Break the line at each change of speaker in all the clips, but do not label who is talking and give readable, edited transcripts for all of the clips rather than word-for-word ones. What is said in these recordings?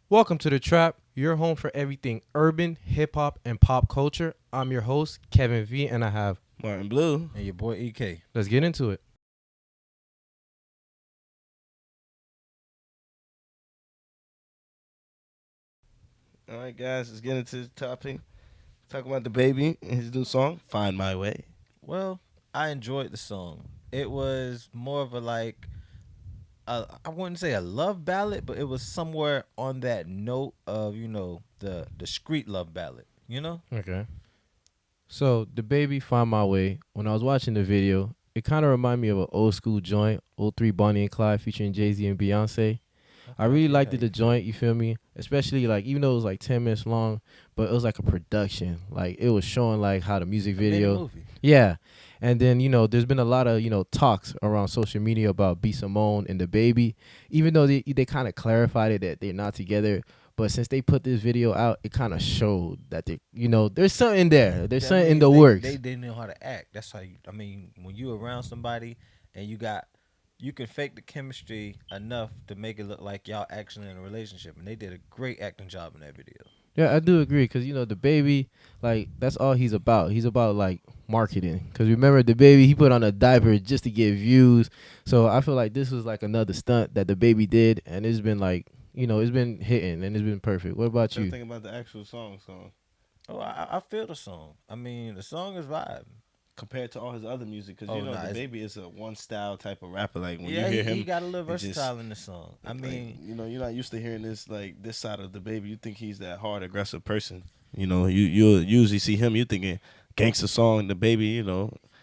Welcome to The Trap, your home for everything urban, hip hop, and pop culture. I'm your host, Kevin V, and I have.
Martin Blue.
And your boy EK.
Let's get into it.
All right, guys, let's get into the topic. Talk about the baby and his new song, Find My Way.
Well, I enjoyed the song. It was more of a I wouldn't say a love ballad, but it was somewhere on that note of the street love ballad.
Okay. So, The Baby Find My Way, when I was watching the video, it kind of reminded me of an old school joint, '03 Bonnie and Clyde featuring Jay-Z and Beyonce. I really liked the joint, you feel me? Especially like even though it was like 10 minutes long, but it was like a production. Like it was showing like how the music video.
Movie.
Yeah. And then, there's been a lot of, talks around social media about B Simone and the baby. Even though they kind of clarified it that they're not together. But since they put this video out, it kind of showed that there's something there. There's something in the works.
They didn't know how to act. That's how when you around somebody and you can fake the chemistry enough to make it look like y'all actually in a relationship. And they did a great acting job in that video.
Yeah, I do agree because, the baby, like, that's all he's about. He's about, like, marketing. Because remember, the baby, he put on a diaper just to get views. So I feel like this was, like, another stunt that the baby did. And it's been, like, it's been hitting and it's been perfect. What about you?
Think about the actual song
Oh, I feel the song. I mean, the song is vibe.
compared to all his other music. Because, the baby is a one-style type of rapper. Like, when you hear him,
he got a little versatile in the song. I mean,
you're not used to hearing this, like, this side of the baby. You think he's that hard, aggressive person. You'll usually see him, you thinking gangster song, the baby,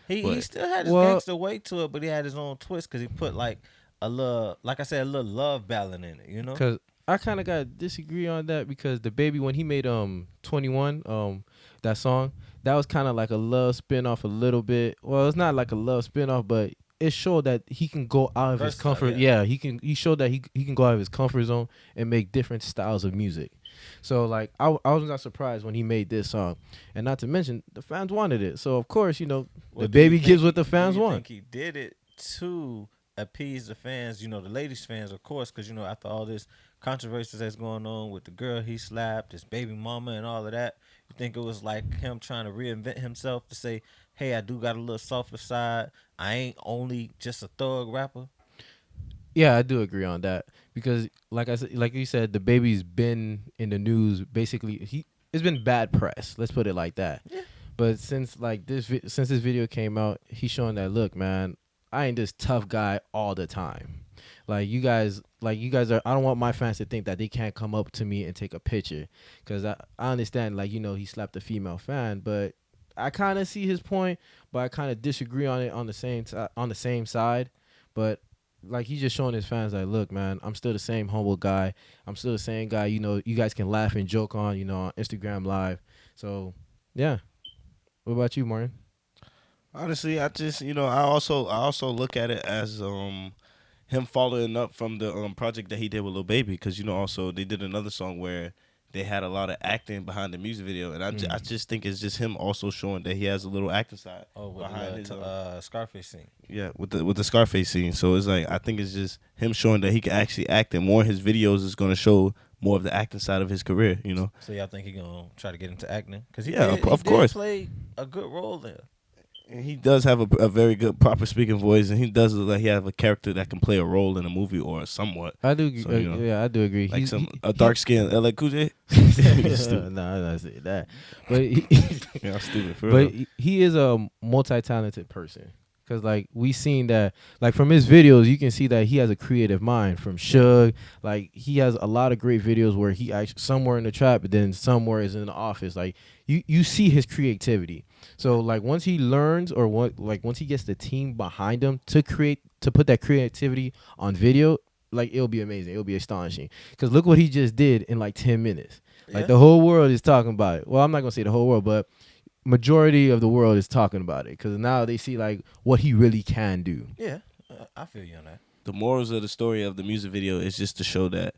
he still had his gangster weight to it, but he had his own twist because he put like a little love ballad in it,
Because I kind of got to disagree on that because the baby, when he made 21, that song, that was kind of like a love spinoff a little bit. Well, it's not like a love spinoff, but it showed that he can go out of his comfort. Yeah, he showed that he can go out of his comfort zone and make different styles of music. So like I was not surprised when he made this song, and not to mention the fans wanted it. So of course the baby gives what the fans want.
I think he did it to appease the fans, the ladies fans, of course, because after all this controversy that's going on with the girl he slapped, his baby mama, and all of that, you think it was like him trying to reinvent himself to say, hey, I do got a little softer side. I ain't only just a thug rapper.
Yeah, I do agree on that because, like I said, like you said, the baby's been in the news. Basically, it's been bad press. Let's put it like that.
Yeah.
But since this video came out, he's showing that, look, man, I ain't this tough guy all the time. Like you guys are. I don't want my fans to think that they can't come up to me and take a picture, because I understand, like, he slapped a female fan, but I kind of see his point, but I kind of disagree on it on the same side. But like, he's just showing his fans, like, look, man, I'm still the same humble guy. I'm still the same guy. You guys can laugh and joke on on Instagram Live. So yeah. What about you, Martin?
Honestly, I just I also look at it as him following up from the project that he did with Lil Baby, because also they did another song where they had a lot of acting behind the music video, and I just think it's just him also showing that he has a little acting side
behind his Scarface scene.
Yeah, with the Scarface scene. So it's like, I think it's just him showing that he can actually act, and more of his videos is going to show more of the acting side of his career.
So y'all think he gonna try to get into acting? Because he
of course,
played a good role there.
And he does have a very good, proper speaking voice, and he does look like he has a character that can play a role in a movie or somewhat.
I do, so, I do agree.
Like a dark skinned LA Cool J.
No, I'm not saying that, but
I'm stupid.
But he is a multi-talented person. Cause like we seen that, like from his videos, you can see that he has a creative mind. From Suge, like he has a lot of great videos where he actually somewhere in the trap, but then somewhere is in the office. Like you see his creativity. So like once he learns, or once he gets the team behind him to put that creativity on video, like it'll be amazing. It'll be astonishing. Cause look what he just did in like 10 minutes. Like the whole world is talking about it. Well, I'm not gonna say the whole world, but majority of the world is talking about it, because now they see like what he really can do.
Yeah, I feel you on that.
The morals of the story of the music video is just to show that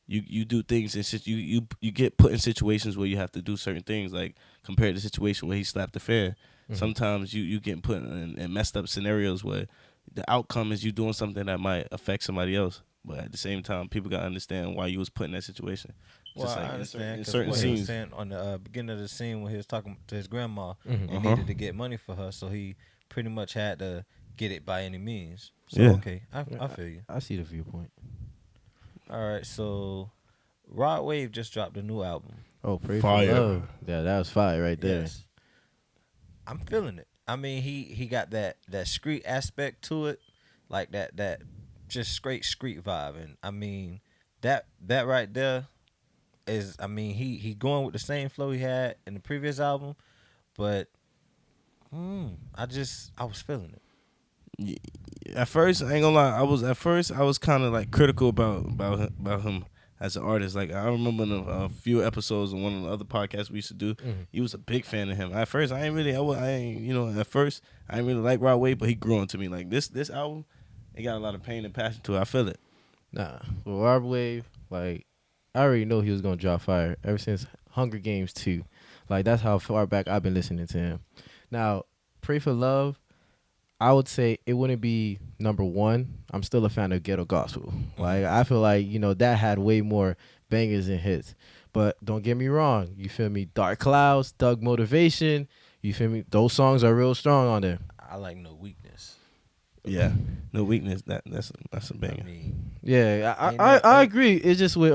you do things, and you get put in situations where you have to do certain things, like compared to the situation where he slapped the fan. Mm-hmm. Sometimes you get put in messed up scenarios where the outcome is you doing something that might affect somebody else. But at the same time, people gotta understand why you was put in that situation.
Well,
Just
I
like
understand
in
'cause
certain
what he was
scenes.
saying on the beginning of the scene when he was talking to his grandma
Mhm.
and needed to get money for her, so he pretty much had to get it by any means. So
Yeah.
okay, I feel you.
I see the viewpoint.
All right, so Rod Wave just dropped a new album.
Oh, Pray
Fire.
for Love. Yeah, that was fire right there.
Yes, I'm feeling it. I mean, he got that street aspect to it, like that just straight street vibe, and I mean that right there is, I mean, he going with the same flow he had in the previous album, but I was feeling it.
At first, I ain't gonna lie. I was kind of like critical about him as an artist. Like I remember in a few episodes on one of the other podcasts we used to do, he was a big fan of him. At first, I ain't at first I ain't really like Rod Wave, but he grew on to me. Like this album, it got a lot of pain and passion to it. I feel it.
Nah, well, Rod Wave, like I already know he was gonna drop fire ever since Hunger Games 2. Like that's how far back I've been listening to him. Now, Pray for Love, I would say it wouldn't be number one. I'm still a fan of ghetto gospel. Like I feel like that had way more bangers and hits. But don't get me wrong, you feel me? Dark Clouds, Thug Motivation, you feel me? Those songs are real strong on there.
I like No Weakness.
Yeah, No Weakness. That's a banger.
I mean,
Yeah,
Ain't that-
I agree. It's just with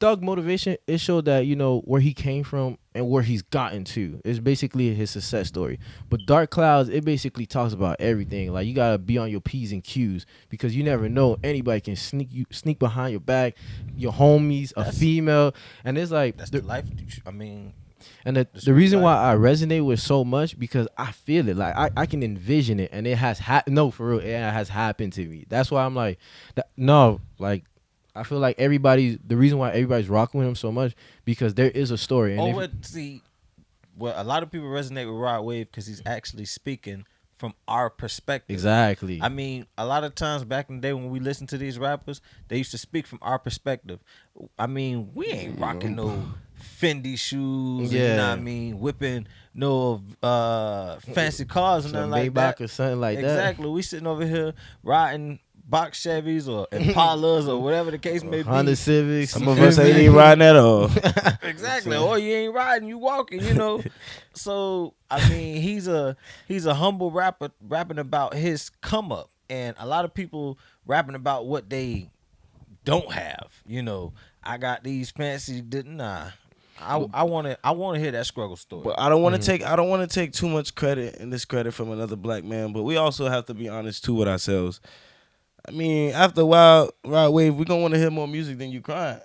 Thug Motivation, it showed that where he came from and where he's gotten to. It's basically his success story. But Dark Clouds, it basically talks about everything. Like you gotta be on your P's and Q's because you never know, anybody can sneak behind your back, your homies, a female, and it's like
that's the life. I mean,
and
the
the
street
reason why
life.
I resonate with so much because I feel it. Like I can envision it, and it has no, for real, it has happened to me. That's why I'm like, no, like I feel like the reason why everybody's rocking with him so much because there is a story. And
a lot of people resonate with Rod Wave because he's actually speaking from our perspective.
exactly.
I mean, a lot of times back in the day when we listened to these rappers, they used to speak from our perspective. I mean, we ain't rocking no Fendi shoes,
Yeah.
you know what I mean, whipping no fancy cars and nothing
Some
like
Maybach
that.
or something like that.
Exactly. We sitting over here riding box Chevys or Impalas or whatever the case may be.
Honda Civics.
Some of us ain't even riding at all.
Exactly. Or you ain't riding, you walking, So I mean, he's a humble rapper rapping about his come up, and a lot of people rapping about what they don't have. I got these fancy. I want to hear that struggle story.
But I don't want to take too much credit and discredit from another black man. But we also have to be honest too with ourselves. I mean, after a while, Rod Wave, we're gonna want to hear more music than you crying.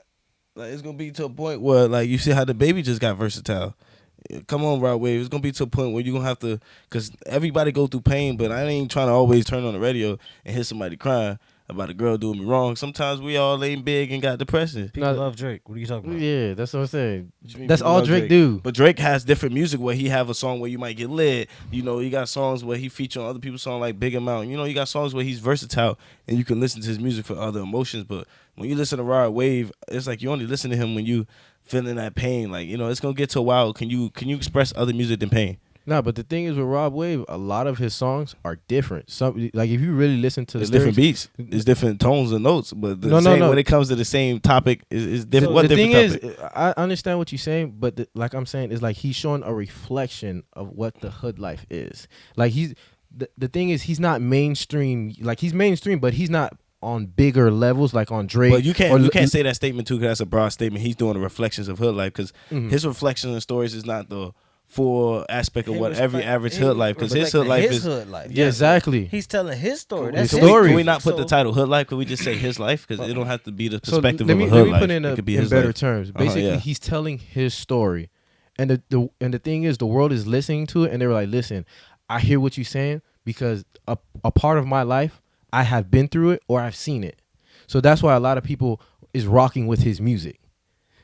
Like it's gonna be to a point where, like, you see how the baby just got versatile. Come on, Rod Wave. It's gonna be to a point where you're gonna have to, cause everybody go through pain, but I ain't trying to always turn on the radio and hear somebody crying about a girl doing me wrong. Sometimes we all laying big and got depression.
People love Drake. What are you talking about?
Yeah, that's what I'm saying.
mean
That's
people
all
love
Drake do.
But Drake has different music where he have a song where you might get lit. He got songs where he feature on other people's songs like Big Amount. He got songs where he's versatile and you can listen to his music for other emotions. But when you listen to Rod Wave, it's like you only listen to him when you feeling that pain. Like, it's gonna get to a while. Can you express other music than pain?
No, but the thing is with Rod Wave, a lot of his songs are different. Some like if you really listen to the
It's different
lyrics,
beats. It's different tones and notes. But
No.
when it comes to the same topic, is different.
So
What
the
different
thing
topic?
is, I understand what you're saying, but like I'm saying, is like he's showing a reflection of what the hood life is. Like the thing is, he's not mainstream. Like he's mainstream, but he's not on bigger levels like on Drake.
But you can't say that statement too, because that's a broad statement. He's doing the reflections of hood life, because his reflections and stories is not the full aspect of what every average hood life, because his hood life is
hood life.
Yeah, exactly.
He's telling his story.
His
That's
story.
Can we not put the
So-
title hood life? Could we just say his life? Because it don't have to be the
So
perspective
let
of
me
a
let
hood
me
life.
put it
It could be
in
his
better
life.
terms. Basically,
yeah.
he's telling his story, and the thing is, the world is listening to it, and they were like, "Listen, I hear what you're saying because a part of my life, I have been through it or I've seen it." So that's why a lot of people is rocking with his music.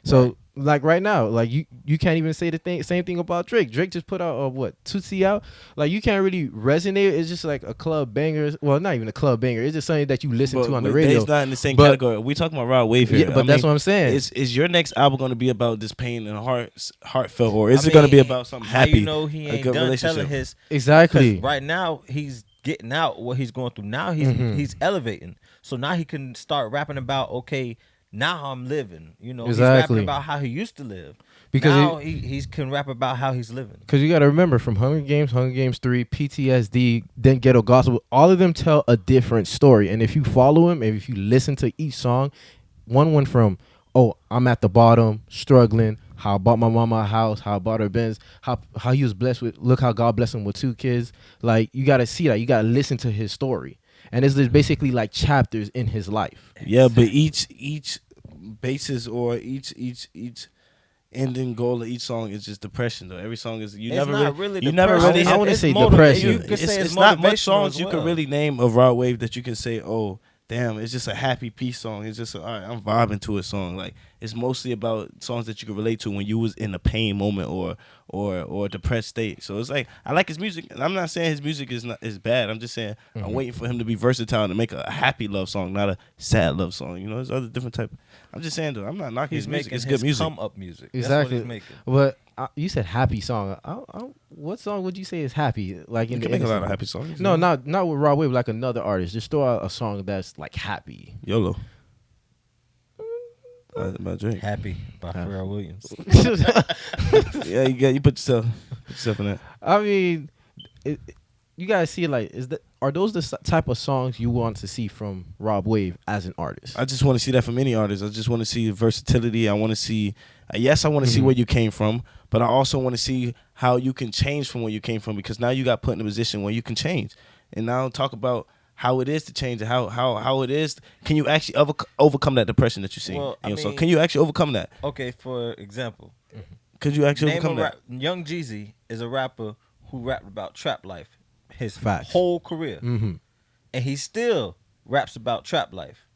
So
Right.
like right now, like you can't even say the same thing about Drake. Drake just put out TOOSIE out. Like you can't really resonate. It's just like a club banger. Well, not even a club banger. It's just something that you listen to on the radio.
It's not in the same
But-
category. We talking about Rod Wave here.
Yeah, but that's what I'm saying.
Is your next album going to be about this pain and heartfelt, or is
I
it going to be
mean,
about something
how
happy?
you know he
a
ain't
good
done
relationship?
telling his?
Exactly.
Right now, he's getting out what he's going through. Now he's elevating. So now he can start rapping about, okay, now I'm living. You know, he's rapping about how he used to live. Because now he can rap about how he's living.
Because you got to remember, from Hunger Games 3, PTSD, then Ghetto Gospel, all of them tell a different story. And if you follow him, and if you listen to each song, one went from, oh, I'm at the bottom, struggling, how I bought my mama a house, how I bought her Benz, how he was blessed with, look how God blessed him with 2 kids. Like, you got to see that. You got to listen to his story. And it's basically like chapters in his life.
Yeah, but each basis or each ending goal of each song is just depression, though. Every song is
I
want to say depression.
It's not much songs you can really name of Rod Wave that you can say, oh, damn, it's just a happy peace song. It's just all right, I'm vibing to a song. Like, it's mostly about songs that you can relate to when you was in a pain moment or a depressed state. So it's like, I like his music. And I'm not saying his music is bad. I'm just saying I'm waiting for him to be versatile and make a happy love song, not a sad love song. You know, there's other different type. I'm just saying, though, I'm not knocking his music. It's good music.
Come up music.
Exactly.
That's what he's making.
But you said happy song. What song would you say is happy? Like,
you can make a lot of happy songs.
No, not with Rod Wave. Like another artist. Just throw out a song that's like happy.
YOLO. By Drake.
Happy by Pharrell Williams.
Yeah, you put yourself in that.
I mean, you gotta see it like, are those the type of songs you want to see from Rod Wave as an artist?
I just want to see that from any artist. I just want to see versatility. I want to see, yes, I want to see where you came from, but I also want to see how you can change from where you came from, because now you got put in a position where you can change. And now talk about how it is to change, how it is. Can you actually overcome that depression that you see?
Well,
so can you actually overcome that?
Okay, for example,
could you actually overcome that?
Young Jeezy is a rapper who rapped about trap life his
Facts.
whole career,
Mm-hmm.
and he still raps about trap life.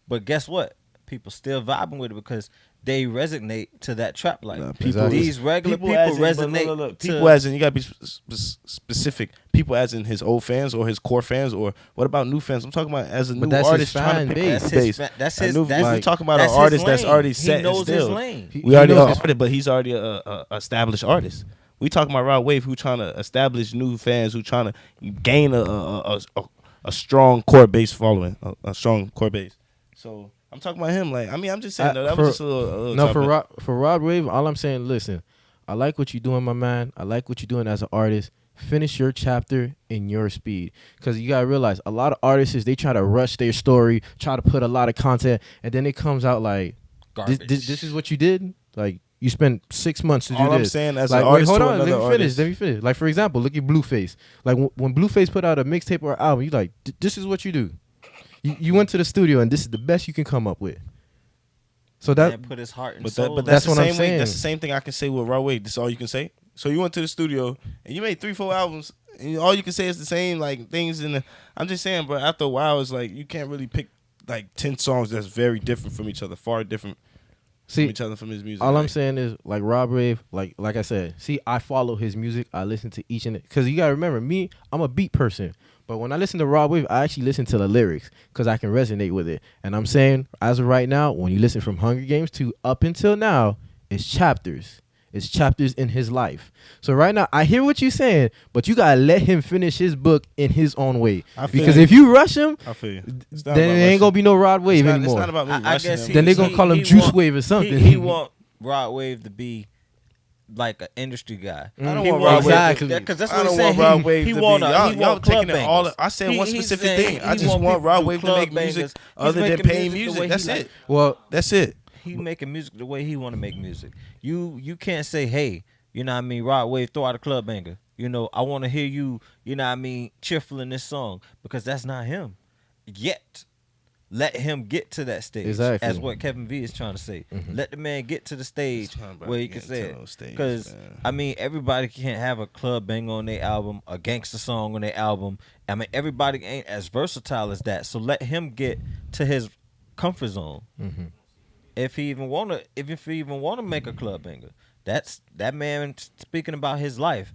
But guess what? People still vibing with it because they resonate to that trap life. These regular people resonate.
Look, people as in, you gotta be specific. People as in his old fans or his core fans, or what about new fans? I'm talking about as a new artist trying to pick his base. We're talking about an artist that's already set.
He knows
his
lane.
We already started, but he's already a established artist. We talking about Rod Wave, who trying to establish new fans, who trying to gain a strong core base following, a strong core base. So I'm talking about him. Like, I mean, I'm just saying, that was just a little
no, for Rod Wave, all I'm saying, listen, I like what you're doing, my man. I like what you're doing as an artist. Finish your chapter in your speed, because you gotta realize a lot of artists, they try to rush their story, try to put a lot of content, and then it comes out like, this is what you did. Like, you spent 6 months to do this.
All I'm saying, as
like,
an artist,
hold
to
on,
another artist.
let me finish. Like, for example, look at Blueface. Like, when Blueface put out a mixtape or an album, you like, this is what you do. You went to the studio, and this is the best you can come up with. So that
put his heart and
soul. But that's what I'm saying. That's the same thing I can say with Rod Wave. This is all you can say. So you went to the studio and you made 3-4 albums, and all you can say is the same like things. I'm just saying, bro. After a while, it's like you can't really pick like 10 songs that's very different from each other, far different from each other from his music.
All I'm saying is, like, Rod Wave, like I said, see, I follow his music. I listen to each and because you gotta remember, me, I'm a beat person. But when I listen to Rod Wave, I actually listen to the lyrics because I can resonate with it. And I'm saying, as of right now, when you listen from Hunger Games 2 up until now, it's chapters. It's chapters in his life. So right now, I hear what you're saying, but you got to let him finish his book in his own way. Because if you rush him, then it ain't going to be no Rod Wave anymore. It's
not about me rushing him.
Then they're going to call him Juice Wave or something.
He want Rod Wave to be like an industry guy.
I don't want Rod Wave
because that's what he's saying. He want y'all
taking it all. I said one specific thing. I just want Rod Wave to make music other than paying music. That's it.
Well,
that's it.
He making music the way he want to make music. You can't say, hey, you know what I mean, Rod Wave, throw out a club banger. You know, I want to hear you, you know what I mean, cheerful in this song, because that's not him. Yet, let him get to that stage.
Exactly.
As what Kevin V is trying to say. Let the man get to the stage where he can say it. Because, I mean, everybody can't have a club banger on their album, a gangster song on their album. I mean, everybody ain't as versatile as that. So let him get to his comfort zone. If he even wanna make a club banger, that's that man speaking about his life.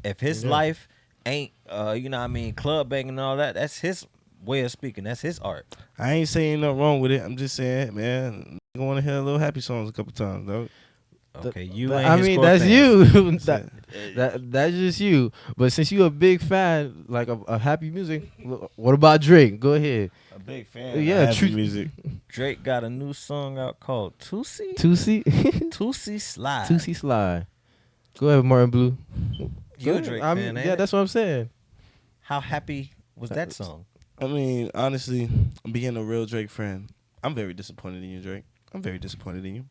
If his life ain't you know what I mean, club banging and all that, that's his way of speaking. That's his art.
I ain't saying nothing wrong with it. I'm just saying, man, I want to hear a little happy songs a couple times, though.
Okay, you ain't
I
his
mean,
core
that's
fans.
you.
That's
That's just you. But since you a big fan, like of happy music, what about Drake? Go ahead.
a big fan
Yeah,
of happy
true.
music.
Drake got a new song out called Toosie.
Tootsie,
Toosie Slide.
Tootsie Slide. Go ahead, Martin Blue.
You a
Go
Drake
ahead.
fan, ain't
Yeah,
it?
that's what I'm saying.
How happy was that song?
I mean, honestly, being a real Drake fan, I'm very disappointed in you, Drake. I'm very disappointed in you.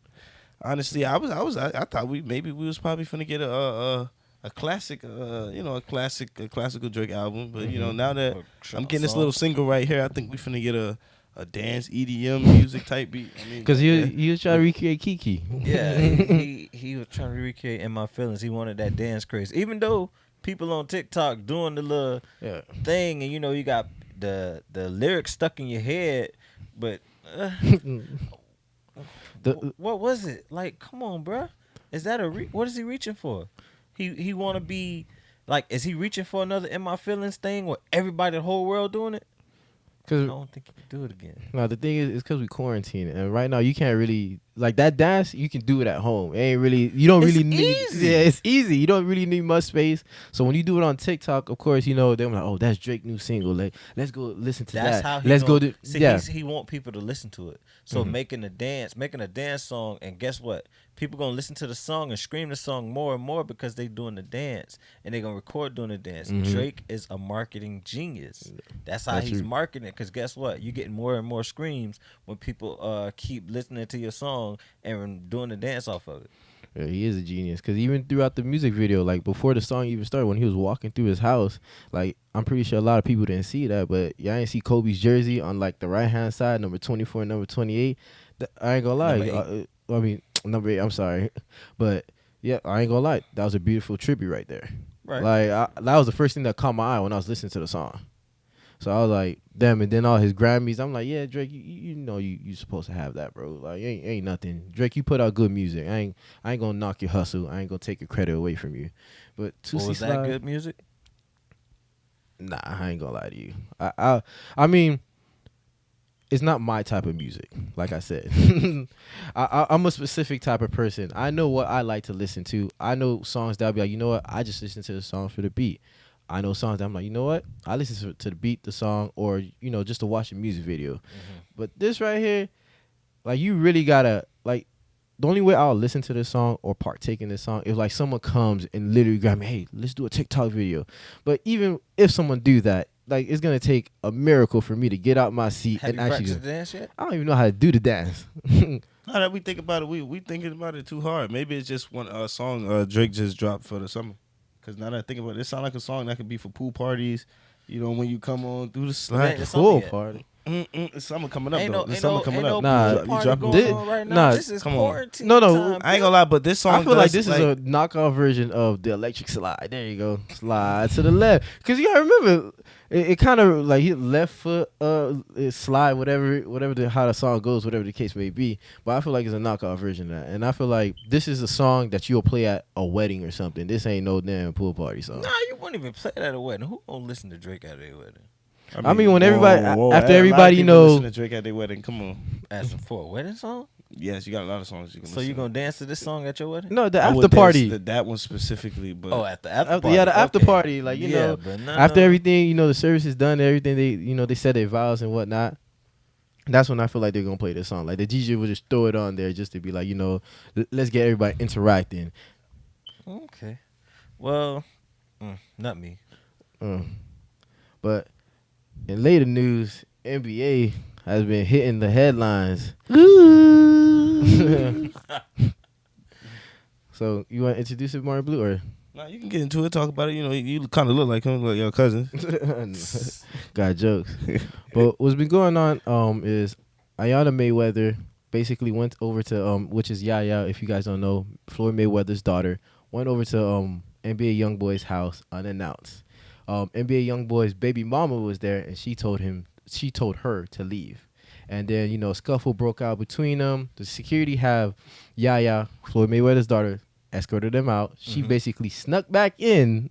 Honestly, I thought we was probably finna get a classic, a classical Drake album. But now that I'm getting this little single right here, I think we finna get a dance EDM music type beat. I mean,
Cause he was trying to recreate Kiki.
Yeah, he was trying to recreate In My Feelings. He wanted that dance craze. Even though people on TikTok doing the little
Yeah.
thing, and you got the lyrics stuck in your head, but what was it? Like, come on, bruh. Is that what is he reaching for? He want to be like, is he reaching for another In My Feelings thing where everybody, the whole world doing it? I
Cause
don't think he can do it again.
no, the thing is, it's because we quarantine, and right now you can't really like that dance. You can do it at home. It ain't really. You don't
It's
really need.
easy.
Yeah, it's easy. You don't really need much space. So when you do it on TikTok, of course, they're like, oh, that's Drake's new single. Like, let's go listen to
That's
that.
how he
Let's go
gonna-
to
see,
yeah.
he want people to listen to it. So
Mhm.
making a dance song, and guess what? People gonna listen to the song and scream the song more and more because they doing the dance and they gonna record doing the dance.
Mhm.
Drake is a marketing genius. That's how
That's
he's
true.
marketing it. Because guess what? You getting more and more screams when people keep listening to your song and doing the dance off of it.
Yeah, he is a genius. Cause even throughout the music video, like before the song even started, when he was walking through his house, like I'm pretty sure a lot of people didn't see that, but y'all ain't see Kobe's jersey on like the right hand side, number 24, number 28. I ain't gonna lie.
Number 8.
I mean, number 8. I'm sorry, but yeah, I ain't gonna lie. That was a beautiful tribute right there.
Right.
Like that was the first thing that caught my eye when I was listening to the song. So I was like, damn. And then all his Grammys, I'm like, yeah, Drake, you know you supposed to have that, bro. Like, ain't nothing. Drake, you put out good music. I ain't gonna knock your hustle. I ain't gonna take your credit away from you. But
Well, was that good music?
Nah, I ain't gonna lie to you. I mean, it's not my type of music. Like I said, I'm a specific type of person. I know what I like to listen to. I know songs that'll be like, you know what? I just listen to the song for the beat. I know songs that I'm like, you know what? I listen to the beat, the song, or just to watch a music video.
Mm-hmm.
But this right here, like, you really gotta like. The only way I'll listen to this song or partake in this song is like someone comes and literally grab me, hey, let's do a TikTok video. But even if someone do that, like, it's gonna take a miracle for me to get out my seat
Have
and
you
actually.
practiced the dance yet?
I don't even know how to do the dance.
Now that we think about it, we thinking about it too hard. Maybe it's just one song Drake just dropped for the summer. Because now that I think about it, it sounds like a song that could be for pool parties. When you come on through the
It
slide.
ain't the summer
Full
yet.
party.
It's summer coming up,
Ain't
though.
no,
The
ain't
summer
no,
coming
ain't no
up.
Nah,
pool
you
party
dropping
going
this-
on right now.
nah,
This is
come on.
quarantine
No,
time.
I ain't gonna lie, but this song
I feel like
does,
this is a knockoff version of the electric slide. There you go, slide to the left. Cause you gotta remember, it kind of like his left foot it slide, whatever how the song goes, whatever the case may be. But I feel like it's a knockoff version of that, and I feel like this is a song that you'll play at a wedding or something. This ain't no damn pool party song.
Nah, you wouldn't even play that at a wedding. Who gonna listen to Drake at a wedding?
I mean, when everybody- after
a lot of
everybody
people
know-
listen to Drake at their wedding. Come on.
As for a wedding song?
Yes, you got a lot of songs you can.
So you gonna dance to this song at your wedding?
No, the
I would
after
dance
party.
that one specifically, but
Oh, at the after party.
Yeah, the after
Okay.
party, like,
Yeah, but
after everything, the service is done, everything they said their vows and whatnot. That's when I feel like they're gonna play this song. Like the DJ will just throw it on there just to be like, let's get everybody interacting.
Okay. Well, not me.
But in later news, NBA has been hitting the headlines. So you want to introduce it, Martin Blue, or?
nah, you can get into it, talk about it. You kind of look like him, like your cousin.
Got jokes. But what's been going on is Ayanna Mayweather basically went over to which is Yaya, if you guys don't know, Floyd Mayweather's daughter, went over to NBA YoungBoy's house unannounced. NBA YoungBoy's baby mama was there, and she told her to leave. And then a scuffle broke out between them. The security have Yaya, Floyd Mayweather's daughter, escorted them out. She basically snuck back in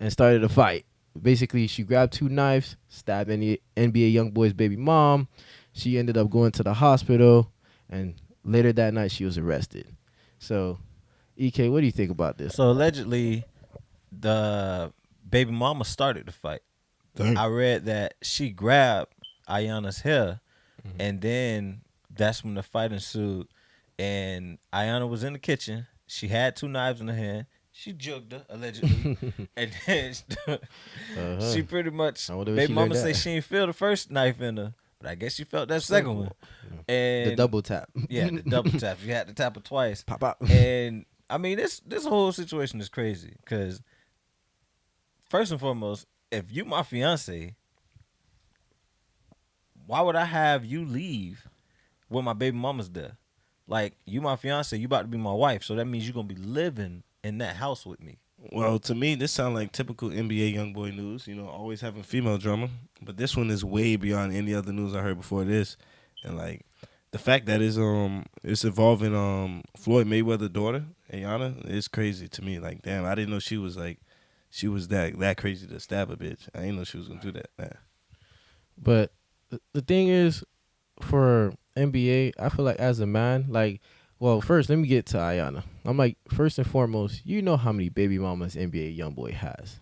and started a fight. Basically, she grabbed 2 knives, stabbed NBA YoungBoy's baby mom. She ended up going to the hospital, and later that night she was arrested. So, EK, what do you think about this?
So allegedly, the baby mama started the fight.
Dang.
I read that she grabbed Ayana's hair,
Mhm.
and then that's when the fight ensued. And Ayana was in the kitchen. She had two knives in her hand. She jugged her allegedly, and then
Uh-huh.
she pretty much.
I wonder where
Baby
she learned
mama say
that.
she didn't feel the first knife in her, but I guess she felt that second one.
The
And
double tap.
yeah, the double tap. You had to tap her twice.
Pop out.
And I mean, this whole situation is crazy because first and foremost, if you my fiance, why would I have you leave when my baby mama's there? Like, you my fiance, you about to be my wife, so that means you're gonna be living in that house with me.
Well, to me, this sounds like typical NBA young boy news. Always having female drama. But this one is way beyond any other news I heard before this. And like the fact that it's involving Floyd Mayweather's daughter, Ayana, is crazy to me. Like, damn, I didn't know she was that crazy to stab a bitch. I didn't know she was gonna do that. Nah.
But the thing is, for NBA, I feel like as a man, like, well, first let me get to Ayana. I'm like, first and foremost, you know how many baby mamas NBA YoungBoy has.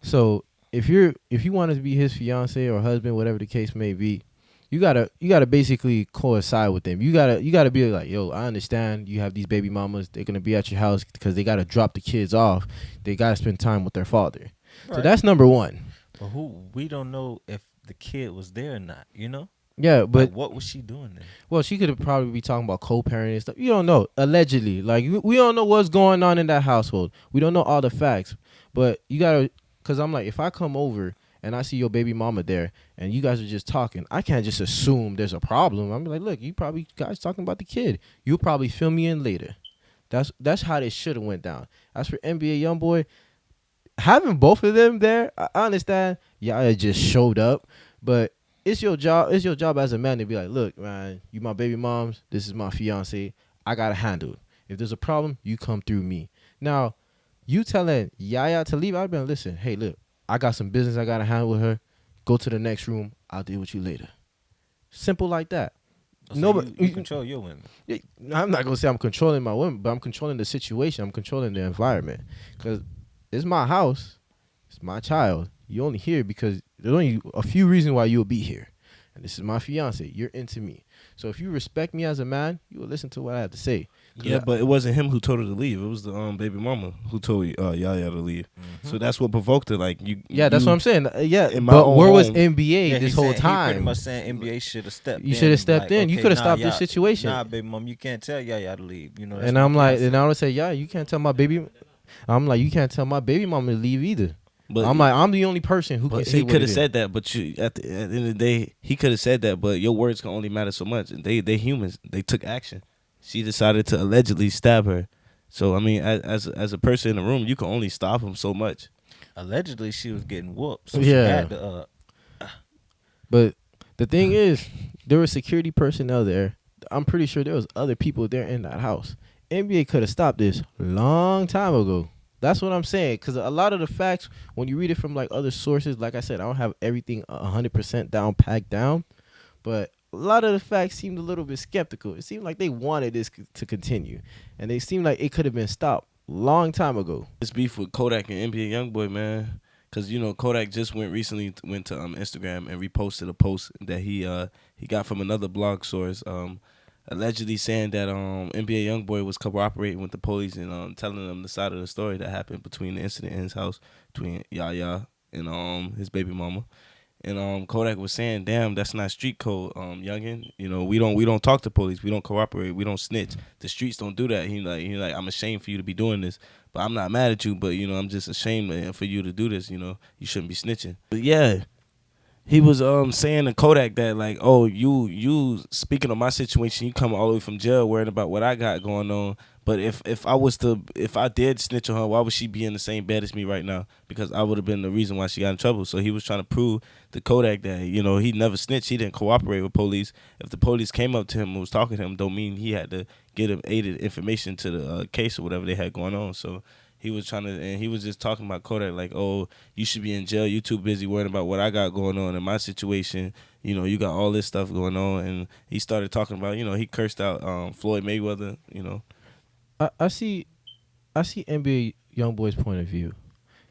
So if you want to be his fiance or husband, whatever the case may be, you gotta basically coincide with them. You gotta be like, yo, I understand you have these baby mamas. They're gonna be at your house because they gotta drop the kids off. They gotta spend time with their father. So
Right.
that's number one.
But we don't know if the kid was there or not, you know?
Yeah, but
Like, what was she doing there?
well, she could have probably be talking about co-parenting and stuff. You don't know. Allegedly, like we don't know what's going on in that household. We don't know all the facts. But you gotta, cause I'm like, if I come over and I see your baby mama there and you guys are just talking, I can't just assume there's a problem. I'm like, look, you probably guys talking about the kid. You'll probably fill me in later. That's how this should have went down. As for NBA YoungBoy, having both of them there, I understand. Y'all just showed up, but it's your job. It's your job as a man to be like, look, man, you my baby moms. This is my fiance. I gotta handle it. If there's a problem, you come through me. Now, you telling Yaya to leave, I've been listen. Hey, look, I got some business I gotta handle with her. Go to the next room. I'll deal with you later. Simple like that.
So
No, but
you control your women.
I'm not gonna say I'm controlling my women, but I'm controlling the situation. I'm controlling the environment because it's my house. It's my child. You only here because there's only a few reasons why you'll be here, and this is my fiance. You're into me. So if you respect me as a man, you will listen to what I have to say.
Yeah, but it wasn't him who told her to leave. It was the baby mama who told Yaya to leave. So that's what provoked it. Like you.
Yeah, that's what I'm saying. Yeah,
in my
but
own
where was
home-
NBA
Yeah,
this
he
whole
saying- He pretty
time?
much saying NBA should have stepped in.
You should have stepped in. You
okay,
could have
nah,
stopped this
y'all-
situation.
Nah, baby mom, you can't tell Yaya to leave. You know, that's
And
my
I'm like,
fiance.
and I would say, yeah, you can't tell my baby. I'm like, you can't tell my baby mama to leave either.
But
I'm like, I'm the only person who can
But
say
he
what
could
it
have
is.
said that, but at the end of the day, he could have said that, but your words can only matter so much. And they humans. They took action. She decided to allegedly stab her. So I mean, as a person in the room, you can only stop him so much.
Allegedly, she was getting whooped. So she
Yeah.
had to.
But the thing is, there was security personnel there. I'm pretty sure there was other people there in that house. NBA could have stopped this long time ago. That's what I'm saying. Because a lot of the facts, when you read it from like other sources, like I said, I don't have everything 100% down, packed down. But a lot of the facts seemed a little bit skeptical. It seemed like they wanted this to continue. And they seemed like it could have been stopped long time ago.
This beef with Kodak and NBA YoungBoy, man. Because Kodak just went to Instagram and reposted a post that he got from another blog source, allegedly saying that NBA YoungBoy was cooperating with the police and telling them the side of the story that happened between the incident in his house between Yaya and his baby mama. And Kodak was saying, "Damn, that's not street code, youngin. We don't talk to police. We don't cooperate. We don't snitch. The streets don't do that." He like, "I'm ashamed for you to be doing this, but I'm not mad at you. But I'm just ashamed for you to do this. You shouldn't be snitching." But yeah, he was saying to Kodak that like, "Oh, you speaking of my situation, you come all the way from jail worrying about what I got going on. But if I did snitch on her, why would she be in the same bed as me right now? Because I would have been the reason why she got in trouble." So he was trying to prove to Kodak that he never snitched. He didn't cooperate with police. If the police came up to him and was talking to him, don't mean he had to get him aided information to the case or whatever they had going on. So he was and he was just talking about Kodak like, "Oh, you should be in jail. You too busy worrying about what I got going on in my situation. You got all this stuff going on." And he started talking about, he cursed out Floyd Mayweather.
I see NBA YoungBoy's point of view.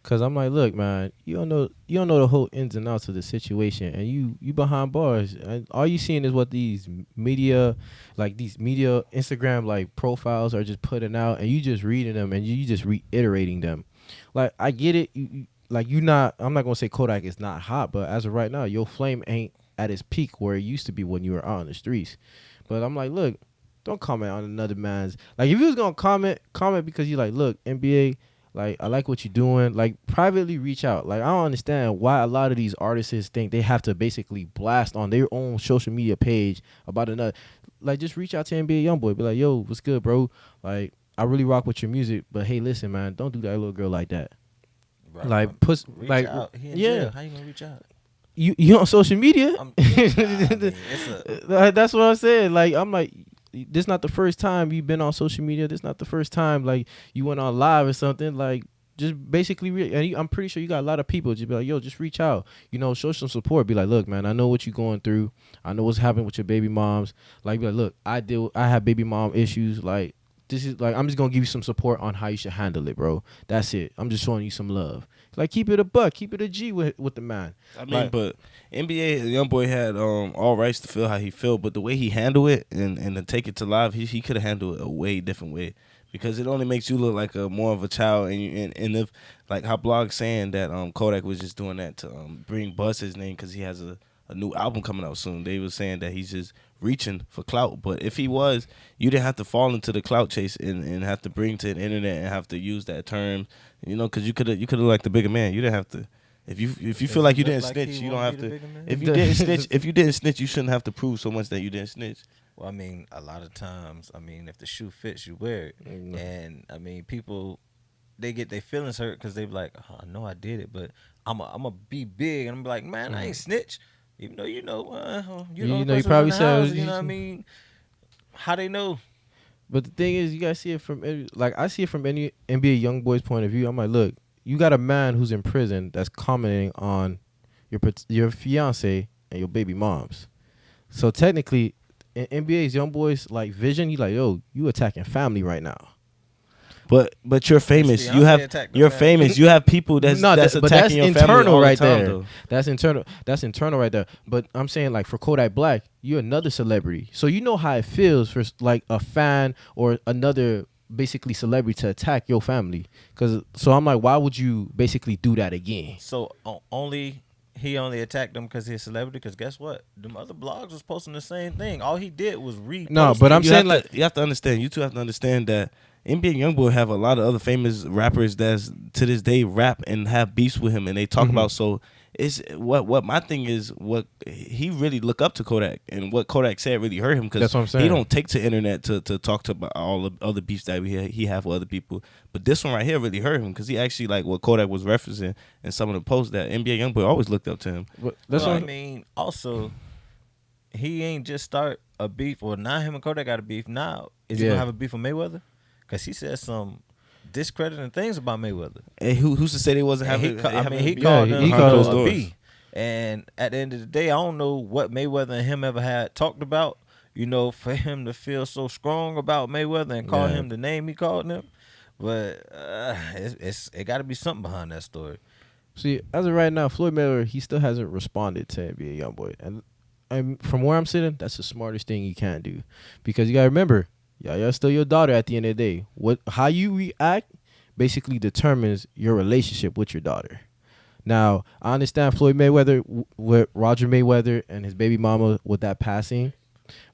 Cause I'm like, look, man, you don't know the whole ins and outs of the situation, and you behind bars, and all you seeing is what these media, like these media Instagram like profiles are just putting out, and you just reading them, and you just reiterating them. Like I get it, like you not. I'm not gonna say Kodak is not hot, but as of right now, your flame ain't at its peak where it used to be when you were out on the streets. But I'm like, look, don't comment on another man's. Like if you was gonna comment because you like, look, NBA. Like I like what you're doing. Like privately reach out. Like I don't understand why a lot of these artists think they have to basically blast on their own social media page about another. Like just reach out to NBA YoungBoy. Be like, yo, what's good, bro? Like I really rock with your music, but hey, listen, man, don't do that little girl like that.
Bro,
Like put
reach
like
out. He in
yeah.
jail. How you gonna reach out?
You on social media?
It's
That's what I'm saying. Like I'm like, this not the first time you've been on social media. This not the first time like you went on live or something. Like just basically, I'm pretty sure you got a lot of people just be like, yo, just reach out. Show some support. Be like, look, man, I know what you're going through. I know what's happening with your baby moms. Like, be like, look, I have baby mom issues. Like this is like I'm just gonna give you some support on how you should handle it, bro. That's it. I'm just showing you some love. Like keep it a buck, keep it a G with the man.
I mean, but NBA YoungBoy had all rights to feel how he feel, but the way he handled it and to take it to live, he could have handled it a way different way, because it only makes you look like a more of a child. And if like how Blog saying that Kodak was just doing that to bring buzz his name because he has a new album coming out soon. They was saying that he's just reaching for clout. But if he was, you didn't have to fall into the clout chase and have to bring to the internet and have to use that term, because you could have liked the bigger man. You didn't have to. If you feel like you didn't snitch, you don't have to. If you didn't snitch, you shouldn't have to prove so much that you didn't snitch.
Well, I mean, a lot of times, I mean, if the shoe fits, you wear it.
Mm-hmm.
And I mean, people, they get their feelings hurt because they be like, oh, I know I did it, but I'm a be big, and I'm be like, man, I ain't snitch. Even though you probably said, you know what I mean? How they know?
But the thing is, you guys see it from I see it from any NBA YoungBoy's point of view. I'm like, look, you got a man who's in prison that's commenting on your fiance and your baby moms. So technically, in NBA's YoungBoy's like vision, he's like, yo, you attacking family right now.
But you're famous. You're famous. You have people that's attacking your family all the time, though.
That's internal. That's internal right there. But I'm saying like for Kodak Black, you're another celebrity, so you know how it feels for like a fan or another basically celebrity to attack your family. So I'm like, why would you basically do that again?
So he only attacked them because he's a celebrity. Because guess what? Them other blogs was posting the same thing. All he did was repost.
No, but I'm saying like
you have to understand. You two have to understand that NBA YoungBoy have a lot of other famous rappers that's to this day rap and have beefs with him, and they talk about. So it's what my thing is. What he really look up to Kodak, and what Kodak said really hurt him, because he don't take to internet to talk to about all the other beefs that he have with other people. But this one right here really hurt him, because he actually like what Kodak was referencing in some of the posts that NBA YoungBoy always looked up to him.
That's what I mean. Also, he ain't just start a beef, or now him and Kodak got a beef. Now is he gonna have a beef with Mayweather? Because he said some discrediting things about Mayweather.
And who's to say they wasn't having?
He called him a B. And at the end of the day, I don't know what Mayweather and him ever had talked about. For him to feel so strong about Mayweather and call him the name he called him. But it got to be something behind that story.
See, as of right now, Floyd Mayweather, he still hasn't responded to NBA YoungBoy, and from where I'm sitting, that's the smartest thing you can do, because you gotta remember. Y'all still your daughter at the end of the day. How you react basically determines your relationship with your daughter. Now, I understand Floyd Mayweather with Roger Mayweather and his baby mama with that passing.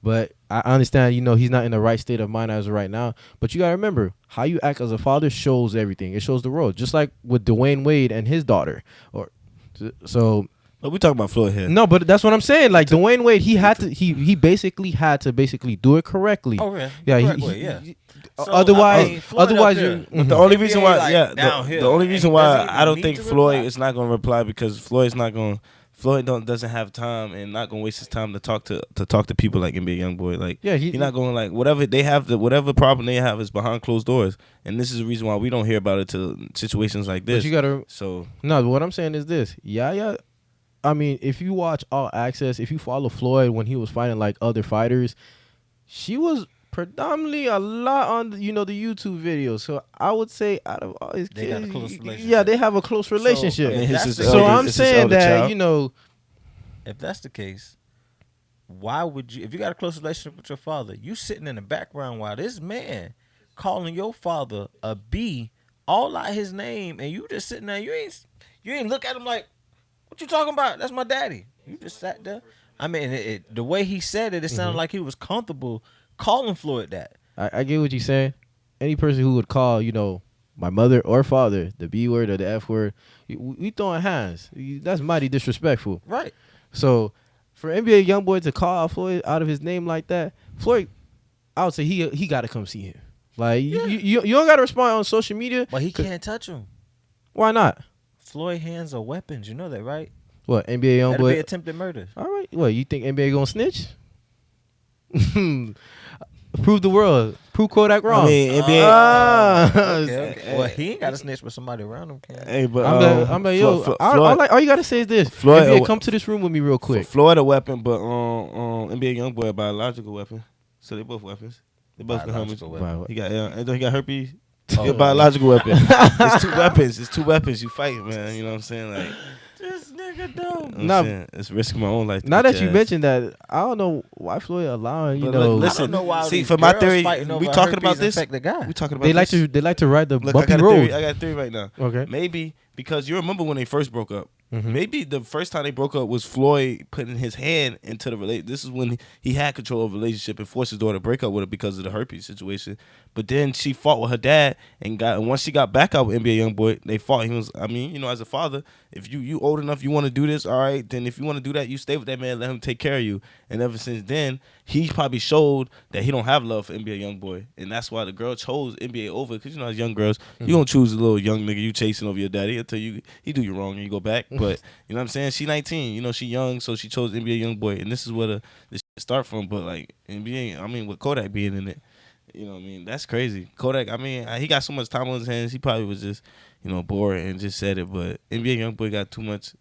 But I understand, he's not in the right state of mind as of right now. But you got to remember, how you act as a father shows everything. It shows the road. Just like with Dwayne Wade and his daughter.
But we talking about Floyd here.
No, but that's what I'm saying. Like Dwayne Wade, he basically had to do it correctly.
Oh yeah,
yeah.
So,
otherwise,
the only reason why, the only reason why I don't think Floyd is not gonna reply, because Floyd doesn't have time and not gonna waste his time to talk to people like NBA YoungBoy. Like, he's not going, like, whatever they have, whatever problem they have is behind closed doors, and this is the reason why we don't hear about it till situations like this.
But you gotta.
So
no, what I'm saying is this. Yeah. I mean, if you watch All Access, if you follow Floyd when he was fighting like other fighters, she was predominantly a lot on the YouTube videos. So I would say out of all his
They
kids,
got a close relationship.
yeah, they have a close relationship.
I
I mean,
If
his
that's
is
the
So
elder-
I'm
it's his
saying
elder
that
child.
if that's the case, why would you? If you got a close relationship with your father, you sitting in the background while this man calling your father a B, all out his name, and you just sitting there. You ain't look at him like, what you talking about? That's my daddy. You just sat there. I mean, the way he said it, it sounded like he was comfortable calling Floyd that.
I get what you're saying. Any person who would call, my mother or father the B word or the F word, we throwing hands. That's mighty disrespectful.
Right.
So for NBA YoungBoy to call out Floyd out of his name like that, Floyd, I would say he got to come see him. Like you don't got to respond on social media.
But he can't touch him.
Why not?
Floyd hands are weapons. You know that, right?
What, NBA
That'd be
YoungBoy?
attempted murder.
All right. What, you think NBA gonna snitch? Prove the world. Prove Kodak wrong.
I mean, NBA.
Okay. Well, he ain't got to snitch, but somebody around him can.
Hey, but
I'm like, yo, all you gotta say is this.
Floyd-
NBA, come to this room with me real quick.
Floyd a weapon, but NBA YoungBoy a biological weapon. So they both weapons. They both got helmets.
Biological weapon.
Wow.
He got herpes.
Oh.
He a biological weapon. It's two weapons. It's two weapons. You fight, man. You know what I'm saying? Like,
This nigga dumb.
I'm
Nah,
saying, it's risking my own life.
Now
to
that you
jazz.
mentioned that, I don't know why Floyd allowing,
But look, listen,
I don't know why
see,
these
for my
girls
theory,
fighting over
we talking about
herpes
this.
infect the guy.
We talking about
they like
this.
to ride the
Look,
bumpy
I
road.
got a theory right now.
Okay.
Maybe because you remember when they first broke up.
Mhm.
Maybe the first time they broke up was Floyd putting his hand into the relationship. This is when he had control of the relationship and forced his daughter to break up with her because of the herpes situation. But then she fought with her dad and once she got back out with NBA YoungBoy, they fought. He was, as a father, if you old enough, you want to do this, all right. Then if you want to do that, you stay with that man, let him take care of you. And ever since then, he probably showed that he don't have love for NBA YoungBoy, and that's why the girl chose NBA over. Because as young girls, you gonna choose a little young nigga you chasing over your daddy until he do you wrong and you go back. But you know what I'm saying? She 19, she young, so she chose NBA YoungBoy, and this is where this start from. But like NBA, with Kodak being in it, that's crazy. Kodak, he got so much time on his hands. He probably was just bored and just said it. But NBA YoungBoy got too much.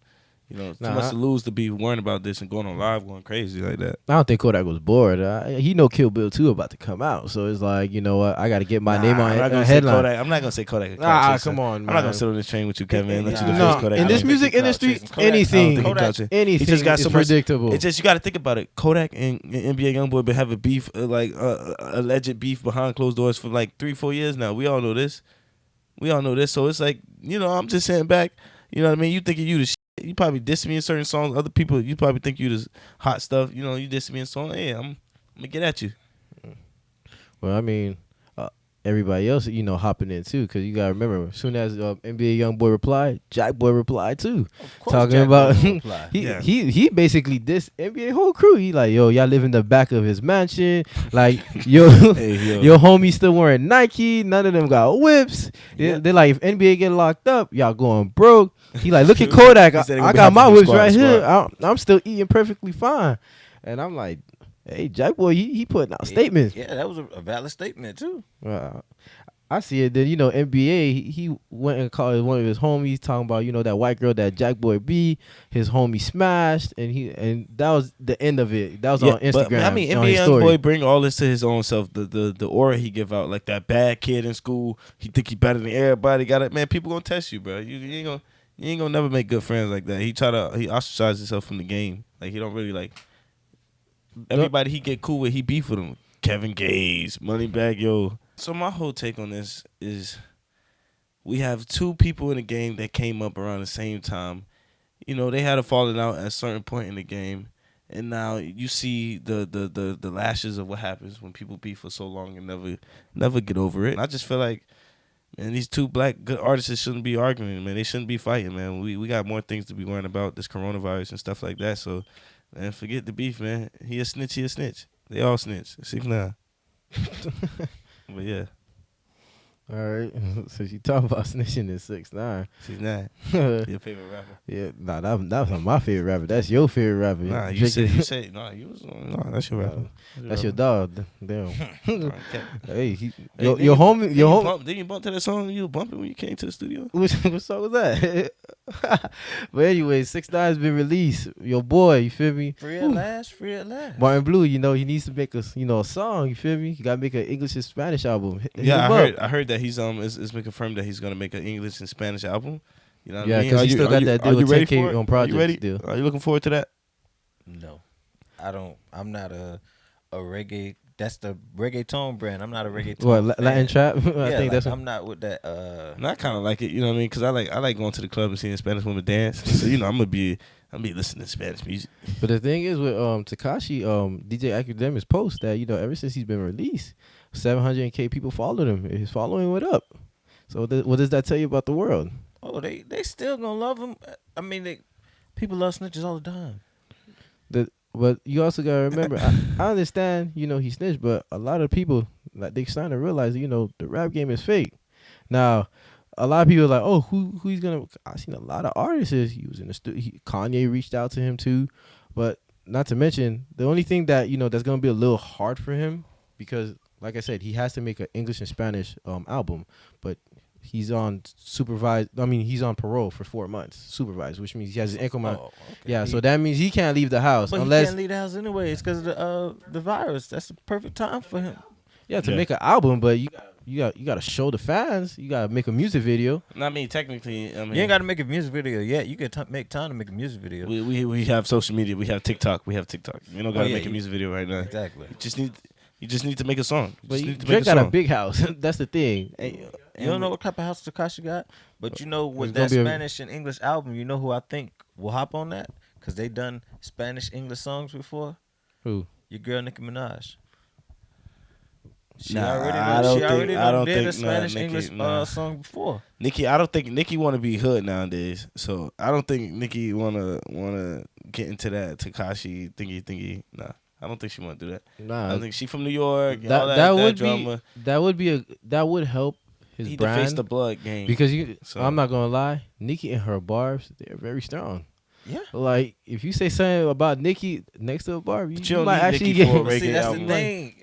Too much to lose to be worrying about this and going on live, going crazy like that.
I don't think Kodak was bored. He know Kill Bill 2 about to come out, so it's like, you know what? I got to get my name on a headline.
I'm not gonna say Kodak.
Come on, man.
I'm not gonna sit on this train with you, Kevin. Let you
Nah.
defend
No,
Kodak.
in this
think
music
he caught
industry,
chasing Kodak.
anything,
I don't think he caught
anything
He just got
is
so much-
predictable.
It's just you got to think about it. Kodak and NBA YoungBoy been having beef, alleged beef behind closed doors for like 3-4 years now. We all know this. So it's like I'm just sitting back. You know what I mean? You thinking you the shit. You probably diss me in certain songs. Other people, you probably think you the hot stuff. You diss me in songs. Yeah, I'm gonna get at you.
Well, everybody else, hopping in too, because you gotta remember, as soon as NBA YoungBoy replied, Jack Boy replied too, talking
Jack
about
Boy replied.
he basically dissed NBA whole crew. He like, yo, y'all live in the back of his mansion, like yo, your homie still wearing Nike, none of them got whips.
Yeah.
They're like, if NBA get locked up, y'all going broke. He like, look at Kodak,
He said he
I
would
got
have
my
to do
whips
squad,
right here.
squad.
I'm still eating perfectly fine, and I'm like, hey, Jack Boy, he putting out statements.
Yeah, that was a valid statement too.
I see it. Then NBA, he went and called one of his homies, talking about that white girl that Jack Boy B, his homie smashed, and that was the end of it. That was on Instagram.
But,
on
NBA
his story.
YoungBoy bring all this to his own self. The aura he give out, like that bad kid in school. He think he better than everybody. Got it, man. People gonna test you, bro. You ain't gonna never make good friends like that. He ostracize himself from the game. Like he don't really like everybody he get cool with. He beef with him. Kevin Gaze, Moneybag Yo. So my whole take on this is we have two people in the game that came up around the same time. They had a falling out at a certain point in the game, and now you see the lashes of what happens when people beef for so long and never get over it. I just feel like, man, these two black good artists shouldn't be arguing, man. They shouldn't be fighting, man. We got more things to be worrying about, this coronavirus and stuff like that. So, man, forget the beef, man. He a snitch. They all snitch. 6ix9ine. But yeah,
All right. Since you talking about snitching in 6ix9ine.
6ix9ine. Your favorite rapper?
Yeah, that was not my favorite rapper. That's your favorite rapper.
Nah, you
Drinking-
said that's your rapper.
That's your dog. Damn.
Okay.
Hey,
Hey,
your homie,
Didn't you bump to that song you were bumping when you came to the studio?
What song was that? But anyway, 6ix9ine's been released. Your boy, you feel me?
Free at last, free at last.
Martin Blue, you know, he needs to make a song, you feel me? He gotta make an English and Spanish album. Hit
Yeah,
him up.
I heard that he's it's been confirmed that he's gonna make an English and Spanish album. You know what
Yeah,
I mean?
because he still got that deal with 10K on projects
Are you ready?
still.
Are you looking forward to that?
No, I don't. I'm not a reggae. That's the reggaeton brand. I'm not a reggaeton.
What, Latin trap? I
Yeah,
think
like,
that's
I'm not with that.
And I kind of like it, you know what I mean? Because I like going to the club and seeing Spanish women dance. So you know, I'm gonna be listening to Spanish music.
But the thing is with Tekashi, DJ Academics post that, you know, ever since he's been released, 700K people followed him. His following went up. So what does that tell you about the world?
Oh, they still gonna love him. I mean, people love snitches all the time.
But you also gotta remember, I understand, you know, he snitched, but a lot of people, like, they starting to realize, you know, the rap game is fake. Now, a lot of people are like, oh, who he's gonna? I've seen a lot of artists. He was in the studio. Kanye reached out to him too, but not to mention the only thing that, you know, that's gonna be a little hard for him, because like I said, he has to make an English and Spanish album, but he's on supervised. I mean, he's on parole for 4 months, supervised, which means he has an income.
Oh, okay.
Yeah, so that means he can't leave the house
But
unless
he can't leave the house anyway. It's because of the virus. That's the perfect time for him.
to make an album. But you got to show the fans. You got to make a music video.
I mean, technically, I mean,
You ain't got to make a music video yet. You can make time to make a music video.
we have social media. We have TikTok. We don't got to make a music video right now.
Exactly.
You just need to make a song.
But Drake got a big house. That's the thing.
You don't know what type of house Tekashi got, but you know, with
It's
that
gonna be
Spanish and English album, you know who I think will hop on that? Because they done Spanish English songs before.
Who?
Your girl Nicki Minaj. She
Nah,
already
I don't
did
think
a Spanish
Nicki,
English song before.
Nicki, I don't think Nicki want to be hood nowadays. So I don't think Nicki wanna get into that Tekashi thingy. Nah, I don't think she want to do that.
Nah,
I don't think she from New York.
that,
All
that
that
would
drama.
that would help his
He
brand.
defaced the blood game.
Because
So-
I'm not gonna lie, Nicki and her barbs, they're very strong.
Yeah.
Like, if you say something about Nicki next to a barb,
But
you
don't
might
need
actually
Nicki
get.
for a
But see,
reggae
that's
album.
the thing.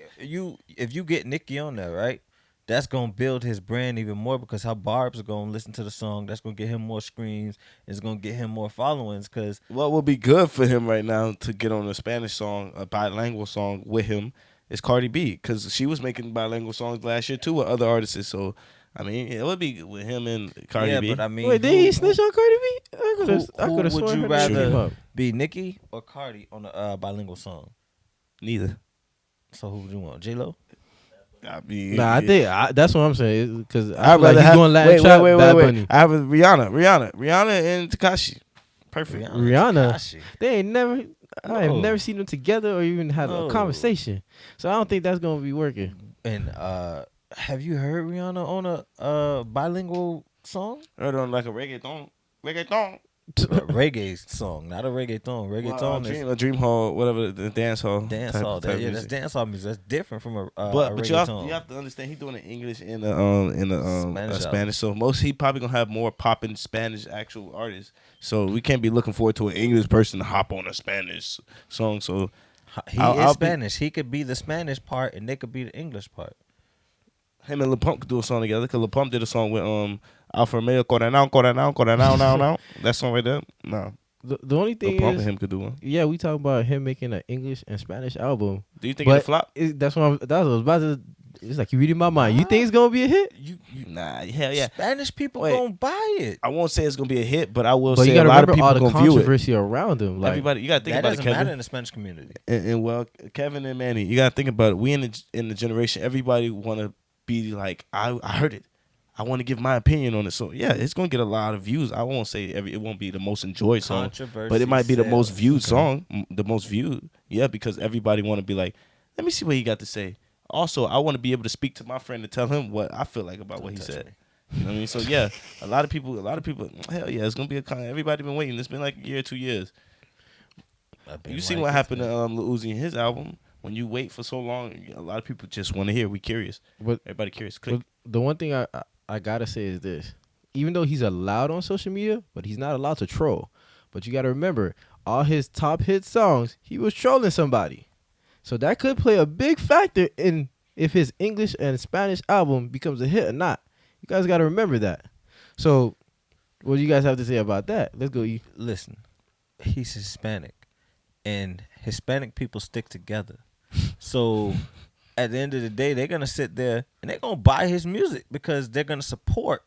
If you get Nicki on there, right? That's gonna build his brand even more because how Barb's are gonna listen to the song. That's gonna get him more streams. It's gonna get him more followings. Cause
What would be good for him right now to get on a Spanish song, a bilingual song with him, is Cardi B, because she was making bilingual songs last year too with other artists. So I mean, it would be with him and Cardi
yeah,
B.
but I mean,
Wait, did he snitch on Cardi B? I
who
could have
would
sworn
you
her name came
rather
up.
be, Nicki or Cardi on a bilingual song?
Neither.
So who would you want, J-Lo?
I mean,
Nah, I think that's what I'm saying. Because
I'd
like
rather
he's
have
going Latin trap, Bad Bunny.
I have Rihanna and Tekashi. Perfect.
Rihanna.
Tekashi.
They ain't never. I have
No.
never seen them together or even had
No.
a conversation. So I don't think that's gonna be working.
And have you heard Rihanna on a bilingual song?
Heard on like a reggaeton.
A reggae song, not a reggaeton. Reggaeton is
a dream hall, whatever, the dance hall.
dance
type-
hall.
type
Yeah, that's
music.
dance hall music. That's different from a
But you
reggaeton.
have to understand he's doing it in English and Spanish.
Spanish
So he probably gonna have more popping Spanish actual artists. So we can't be looking forward to an English person to hop on a Spanish song. So
He
I'll
is
be-
Spanish. He could be the Spanish part, and they could be the English part.
him and Lil Pump could do a song together. Cause Lil Pump did a song with Alfa Romeo, Coronao. That song right there. No,
The only
Lil
thing
Pump and
is,
him could do one.
yeah, we talking about him making an English and Spanish album.
Do you think
But
it'll flop?
That's what I was about to. It's like you reading my mind. You think it's gonna be a hit?
Nah, hell yeah.
Spanish people
Wait.
gonna buy it.
I won't say it's gonna be a hit, but I will
But
say
you
a
gotta
lot of
remember
people
all the
gonna view it.
controversy around him. Like,
Everybody, you gotta think
That
about it,
doesn't
Kevin.
matter in the Spanish community.
And well, Kevin and Manny, you gotta think about it. We in the generation, everybody wanna be like, I heard it. I want to give my opinion on it. So yeah, it's gonna get a lot of views. I won't say it won't be the most enjoyed song,
Controversy
but it might be the most
sells.
viewed song, the most viewed. Yeah, because everybody want to be like, let me see what he got to say. Also, I want to be able to speak to my friend and tell him what I feel like about what he
touch
said.
me.
You know what I mean? So yeah, a lot of people, hell yeah, it's gonna be a con. Everybody been waiting. It's been like a year, 2 years. You seen what happened to Lil Uzi and his album? When you wait for so long, a lot of people just want to hear. We curious.
But-
Everybody curious. Click.
but the one thing I gotta say is this: even though he's allowed on social media, but he's not allowed to troll. But you gotta remember, all his top hit songs, he was trolling somebody. So that could play a big factor in if his English and Spanish album becomes a hit or not. You guys gotta remember that. So What do you guys have to say about that? Let's go. E.
Listen, he's Hispanic, and Hispanic people stick together. So at the end of the day, they're gonna sit there and they're gonna buy his music because they're gonna support,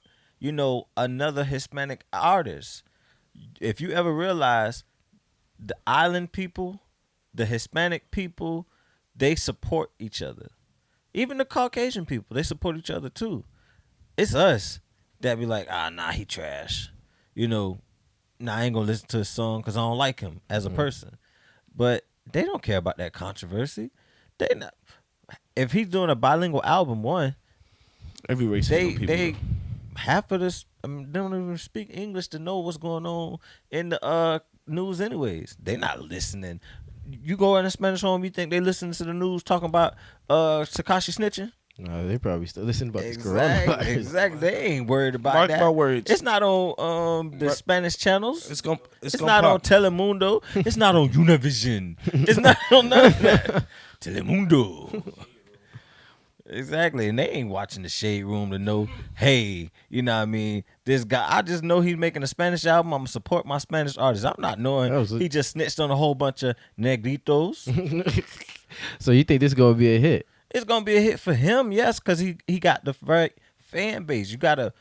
another Hispanic artist. If you ever realize, the island people, the Hispanic people, they support each other. Even the Caucasian people, they support each other too. It's us that be like, nah, he trash. Nah, I ain't gonna listen to his song because I don't like him as a person. But they don't care about that controversy. They not. If he's doing a bilingual album,
Every race
they half of this they don't even speak English to know what's going on in the news anyways. They not listening. You go in a Spanish home, you think they listen to the news talking about Tekashi snitching?
No, they probably still listen about this
Exactly,
coronavirus.
exactly. They ain't worried about
Mark
that.
my words.
It's not on the Spanish channels.
It's
not on Telemundo. It's not on Univision. It's not on none of that. Telemundo. Exactly. And they ain't watching the Shade Room to know, hey, you know what I mean? This guy, I just know he's making a Spanish album. I'm going to support my Spanish artists. I'm not knowing he just snitched on a whole bunch of negritos.
So you think this is gonna be a hit?
It's going to be a hit for him, yes, because he got the right fan base. You gotta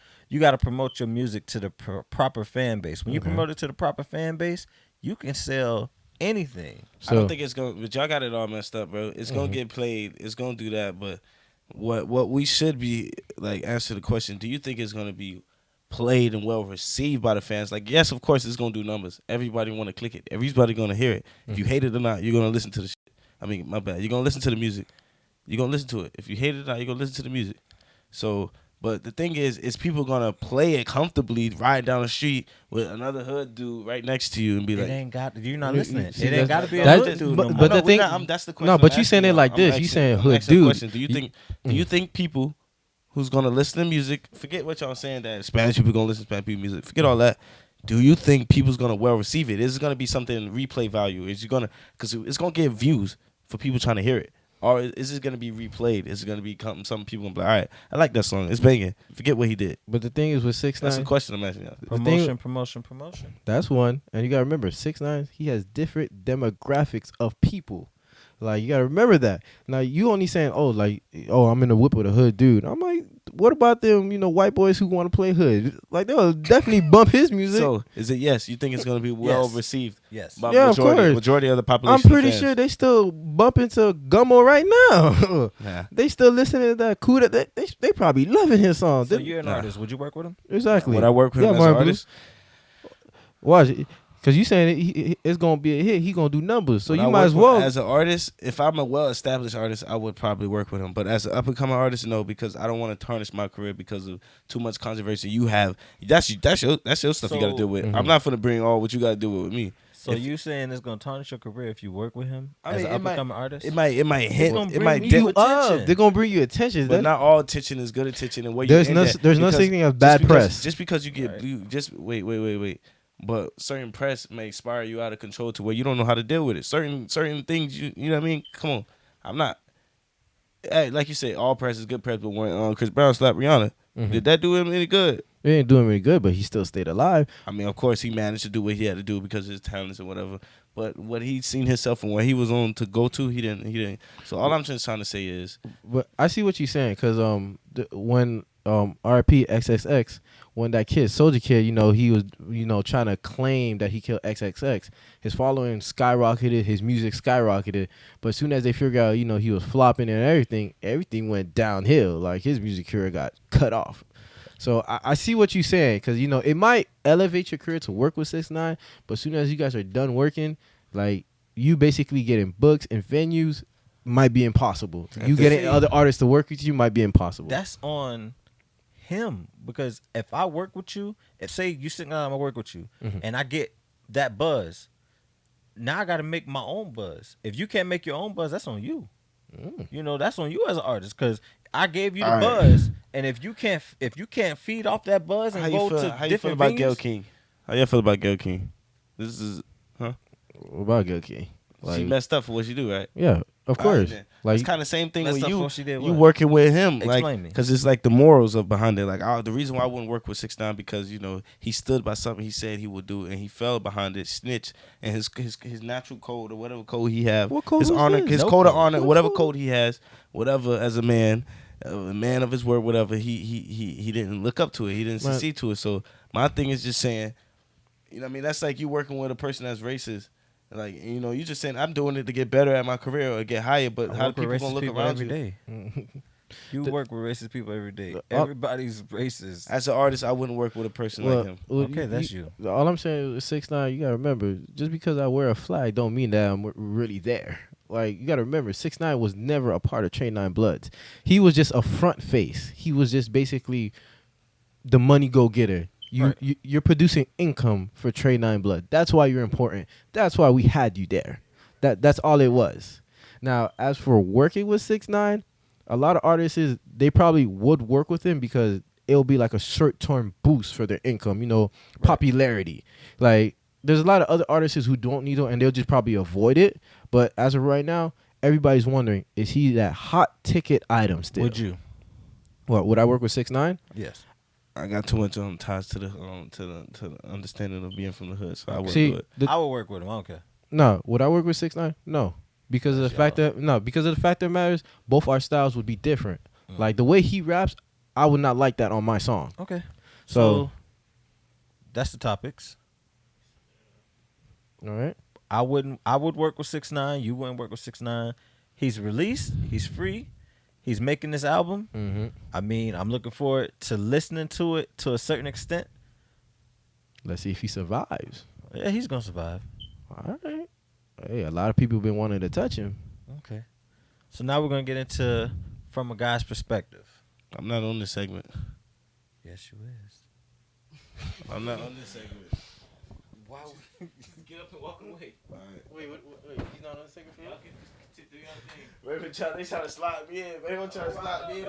promote your music to the proper fan base. When you promote it to the proper fan base, you can sell anything.
I don't think it's going to, but y'all got it all messed up, bro. It's going to get played. It's going to do that, but what we should be, like, answer the question, do you think it's going to be played and well received by the fans? Like, yes, of course, it's going to do numbers. Everybody want to click it. Everybody going to hear it. If you hate it or not, you're going to listen to the shit. I mean, my bad. You're going to listen to the music. You're going to listen to it. If you hate it or not, you're going to listen to the music. So, but the thing is people going to play it comfortably riding down the street with another hood dude right next to you and be like,
You're not listening. It ain't got to be a
That's-
hood dude.
but-
no more.
but the thing-
that's the question.
No, but
I'm
you saying
asking
it like
I'm
this.
asking-
You saying
I'm
hood
asking a
dude.
question. Do you think people who's going to listen to music, forget what y'all saying that Spanish people going to listen to Spanish people music, forget all that. Do you think people's going to well receive it? Is it going to be something replay value? Is you going to, because it's going to get views for people trying to hear it? Or is it going to be replayed? Is it going to be some people going to be like, all right, I like that song. It's banging. Forget what he did.
But the thing is with 6ix9ine,
That's the question I'm asking y'all.
Promotion.
that's one, and you gotta remember 6ix9ine. He has different demographics of people. Like you gotta remember that. Now you only saying, I'm in the whip with a hood dude. I'm like, what about them? White boys who want to play hood? Like they'll definitely bump his music.
So is it yes? You think it's going to be well received?
Yes.
By
Yeah, of course.
majority of the population.
I'm pretty
fans?
sure they still bumping to Gummo right now.
Nah.
They still listening to that KODAK. They probably loving his songs.
So you're an artist. Would you work with him?
Exactly.
Would I work with him as an
Mark Blue.
artist?
Watch it. Because you saying it's going to be a hit. He going to do numbers. So
Would
you
I
might
work
as well.
as an artist, if I'm a well-established artist, I would probably work with him. But as an up-and-coming artist, no, because I don't want to tarnish my career because of too much controversy you have. That's your stuff you got to deal with. I'm not going to bring all what you got to do with me.
So you saying it's gonna tarnish your career if you work with him as an up-and-coming artist?
It might hit.
gonna
It
bring
might
you
dip.
attention.
They're going to bring you attention.
But not all attention is good attention. And where
There's
you
no
end at.
there's no
Because
such thing as bad press.
Just because you get just wait. But certain press may inspire you out of control to where you don't know how to deal with it. Certain things, you know what I mean? Come on. I'm not. Hey, like you said, all press is good press, but when Chris Brown slapped Rihanna, did that do him any good?
It ain't doing really good, but he still stayed alive.
I mean, of course, he managed to do what he had to do because of his talents and whatever. But what he'd seen himself and where he was on to go to, he didn't. So all I'm just trying to say is,
But I see what you're saying because when RP XXX, when that kid Soldier Kid, he was trying to claim that he killed XXX. His following skyrocketed, his music skyrocketed. But as soon as they figured out, he was flopping and everything went downhill. Like his music career got cut off. So I see what you're saying because it might elevate your career to work with 6ix9ine, but as soon as you guys are done working, like you basically getting books and venues might be impossible. You getting other artists to work with you might be impossible.
That's on him because if I work with you, if say you sitting down, I work with you, and I get that buzz, now I got to make my own buzz. If you can't make your own buzz, that's on you. That's on you as an artist because I gave you the buzz, and if you can't feed off that buzz and go to
how you feel
different
about
venues,
Gayle King? How you feel about Gayle King? This is,
What about Gayle King?
she messed up for what she do, right?
Yeah, Of
All right,
course.
then.
Like
It's kind of same thing
That
when
stuff
you
before she did
you
what?
working with him, like,
Explain me.
because it's like the morals of behind it. Like the reason why I wouldn't work with 6ix9ine because he stood by something he said he would do and he fell behind it, snitch, and his natural code or whatever code he have,
What code
his
was
honor,
this?
his
No
code of
code.
honor,
What
whatever
code?
code he has, whatever as a man of his word, whatever he didn't look up to it, he didn't
Man.
succeed to it. So my thing is just saying, what I mean, that's like you working with a person that's racist. Like, you just saying, I'm doing it to get better at my career or get higher, but
I
how
work with
people
racist
gonna look
people
around
every
you?
day. You
The-
work with racist people every day.
the-
Everybody's racist.
As an artist, I wouldn't work with a person like him.
Okay, that's you.
All I'm saying is 6ix9ine. You gotta remember, just because I wear a flag, don't mean that I'm really there. Like, you gotta remember, 6ix9ine was never a part of Trey 9 Bloods. He was just a front face. He was just basically the money go getter.
Right.
You're producing income for Trey 9 Blood. That's why you're important. That's why we had you there. That's all it was. Now, as for working with 6ix9ine, a lot of artists they probably would work with him because it'll be like a short-term boost for their income, popularity. Like, there's a lot of other artists who don't need it and they'll just probably avoid it. But as of right now, everybody's wondering, is he that hot ticket item still?
Would you?
What, would I work with 6ix9ine?
Yes.
I got too much ties to the understanding of being from the hood, so I wouldn't
See,
do it.
I would work with him. I don't care.
No, would I work with 6ix9ine? No, because of the fact that matters. Both our styles would be different. Like the way he raps, I would not like that on my song.
Okay.
So
that's the topics.
all right.
I would work with 6ix9ine. You wouldn't work with 6ix9ine. He's released. He's free. He's making this album.
Mm-hmm.
I mean, I'm looking forward to listening to it to a certain extent.
Let's see if he survives.
Yeah, he's gonna survive.
All right. Hey, a lot of people been wanting to touch him.
Okay. So now we're gonna get into from a guy's perspective.
I'm not on this segment.
Yes, you is.
I'm not on this segment.
Wow. Get up and walk away.
All right.
Wait, he's not on the second field?
Wait, they trying to slide me in. They gonna try to slide me in.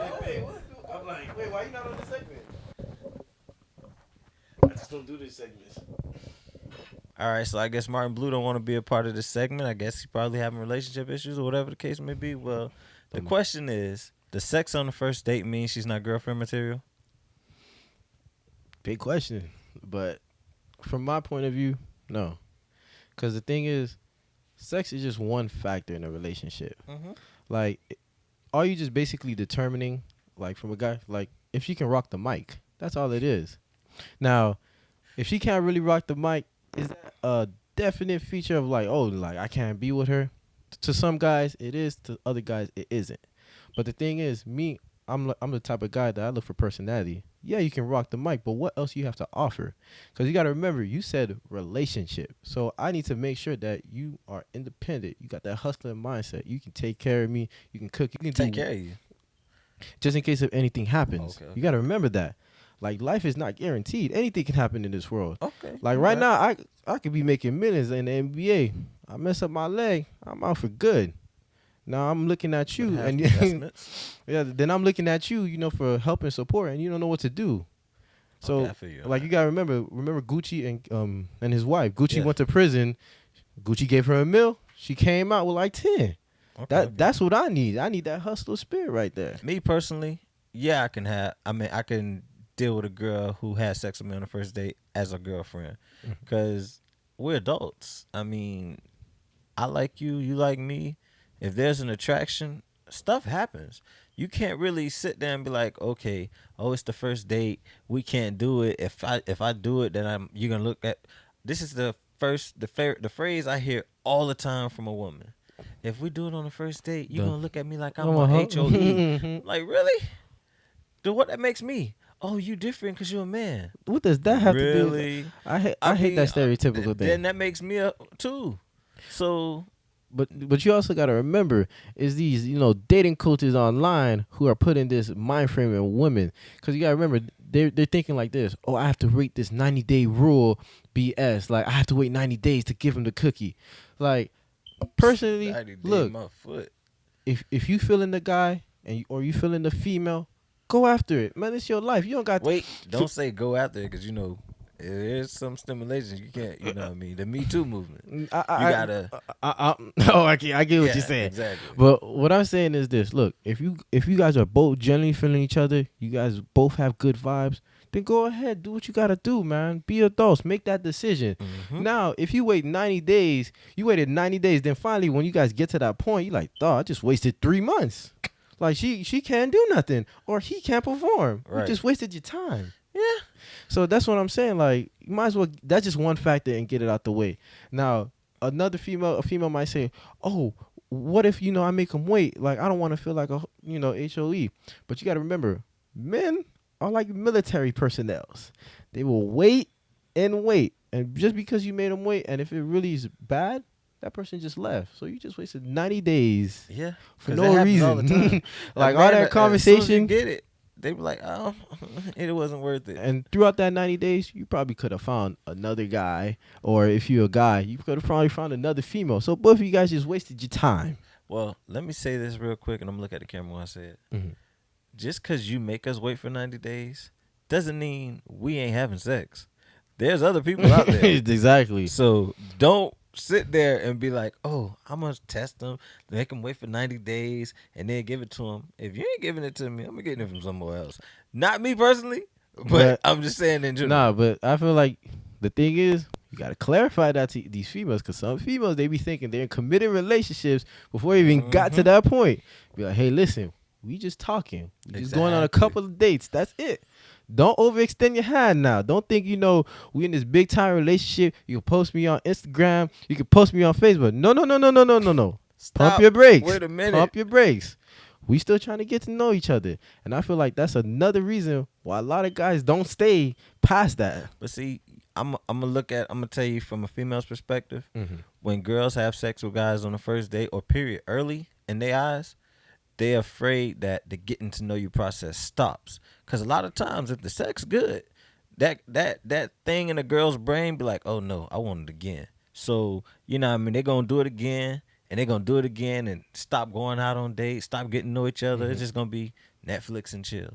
I'm like,
wait, why you not on the segment?
I just don't do these segments.
All right, so I guess Martin Blue don't want to be a part of this segment. I guess he's probably having relationship issues or whatever the case may be. Well, the question is, does sex on the first date mean she's not girlfriend material?
Big question, but from my point of view, no. Because the thing is, sex is just one factor in a relationship.
Mm-hmm.
Like, are you just basically determining, like, from a guy, like, if she can rock the mic? That's all it is. Now, if she can't really rock the mic, is that a definite feature of, like, oh, like, I can't be with her? To some guys, it is. To other guys, it isn't. But the thing is, I'm the type of guy that I look for personality. Yeah, you can rock the mic, but what else you have to offer? Because you got to remember, you said relationship. So I need to make sure that you are independent. You got that hustling mindset. You can take care of me. You can cook. You can
Take
do
care of you.
just in case if anything happens.
Okay.
You got to remember that. Like, life is not guaranteed. Anything can happen in this world.
Okay.
Like right now, I could be making millions in the NBA. I mess up my leg, I'm out for good. Now I'm looking at you, and yeah, then I'm looking at you, for help and support, and you don't know what to do. So,
Okay, I feel you on
like,
that.
you gotta remember Gucci and his wife. Gucci
Yeah.
went to prison. Gucci gave her a meal. She came out with like 10.
Okay.
That's what I need. I need that hustler spirit right there.
Me personally, yeah, I can deal with a girl who has sex with me on the first date as a girlfriend, because we're adults. I mean, I like you, you like me. If there's an attraction, stuff happens. You can't really sit there and be like, okay, it's the first date, we can't do it. If I do it, then you're gonna look at. This is the phrase I hear all the time from a woman. If we do it on the first date, you're gonna look at me like I'm a HOE. Like, really? Then what that makes me? Oh, you different because you're a man.
What does that have to do?
Really?
I hate that stereotypical thing.
Then that makes me up too. So,
But you also got to remember is these dating coaches online who are putting this mind frame in women, because you got to remember they're thinking like this. Oh, I have to wait this 90-day rule BS. Like, I have to wait 90 days to give him the cookie. Like, personally,
90 days
look,
my foot.
if you feeling the guy or you feeling the female, go after it, man. It's your life. You don't got
Wait, don't say go after it, because There's some stimulation you can't. You know what I mean? The Me Too movement.
I,
You gotta.
no, I get what you're
Yeah,
saying.
exactly.
But what I'm saying is this: look, if you guys are both genuinely feeling each other, you guys both have good vibes, then go ahead, do what you gotta do, man. Be adults, make that decision.
Mhm.
Now, if you wait 90 days, you waited 90 days, then finally when you guys get to that point, you like, I just wasted 3 months. Like she can't do nothing, or he can't perform. You
Right.
just wasted your time.
Yeah.
So that's what I'm saying. Like, you might as well. That's just one factor and get it out the way. Now, a female might say, "Oh, what if I make him wait? Like, I don't want to feel like a HOE." But you got to remember, men are like military personnels. They will wait and wait, and just because you made them wait, and if it really is bad, that person just left. So you just wasted 90 days
Yeah.
for
'Cause
no
that happens all
reason.
the time.
Like
A
all
man,
that
as soon as you
conversation.
get it, they be like, "Oh, it wasn't worth it."
And throughout that 90 days, you probably could have found another guy. Or if you're a guy, you could have probably found another female. So both of you guys just wasted your time.
Well, let me say this real quick, and I'm gonna look at the camera when I say it.
Mhm.
Just because you make us wait for 90 days doesn't mean we ain't having sex. There's other people out there.
Exactly.
So don't sit there and be like, "Oh, I'm gonna test them, make them wait for 90 days, and then give it to them." If you ain't giving it to me, I'm gonna get it from somewhere else. Not me personally, but I'm just saying in general.
Nah, but I feel like the thing is, you got to clarify that to these females, because some females, they be thinking they're in committed relationships before they even got to that point. Be like, hey, listen, we just talking. We just going on a
Exactly.
couple of dates. That's it. Don't overextend your hand now. Don't think we in this big time relationship. You can post me on Instagram. You can post me on Facebook. No. Pump
Stop.
your brakes.
Wait a minute.
Pump your brakes. We still trying to get to know each other. And I feel like that's another reason why a lot of guys don't stay past that.
But see, I'm gonna tell you from a female's perspective.
Mm-hmm.
When girls have sex with guys on the first date or period early in their eyes, they're afraid that the getting to know you process stops. Cause a lot of times if the sex good, that thing in a girl's brain be like, "Oh no, I want it again." So, you know what I mean, they're gonna do it again and they're gonna do it again and stop going out on dates, stop getting to know each other. It's just gonna be Netflix and chill.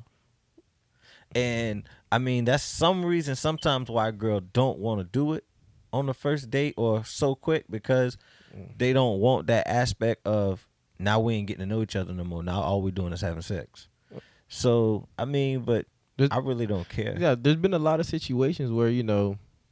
And I mean, that's some reason sometimes why a girl don't want to do it on the first date or so quick, because they don't want that aspect of, now we ain't getting to know each other no more. Now all we doing is having sex. So I mean, but I really don't care.
Yeah, there's been a lot of situations where,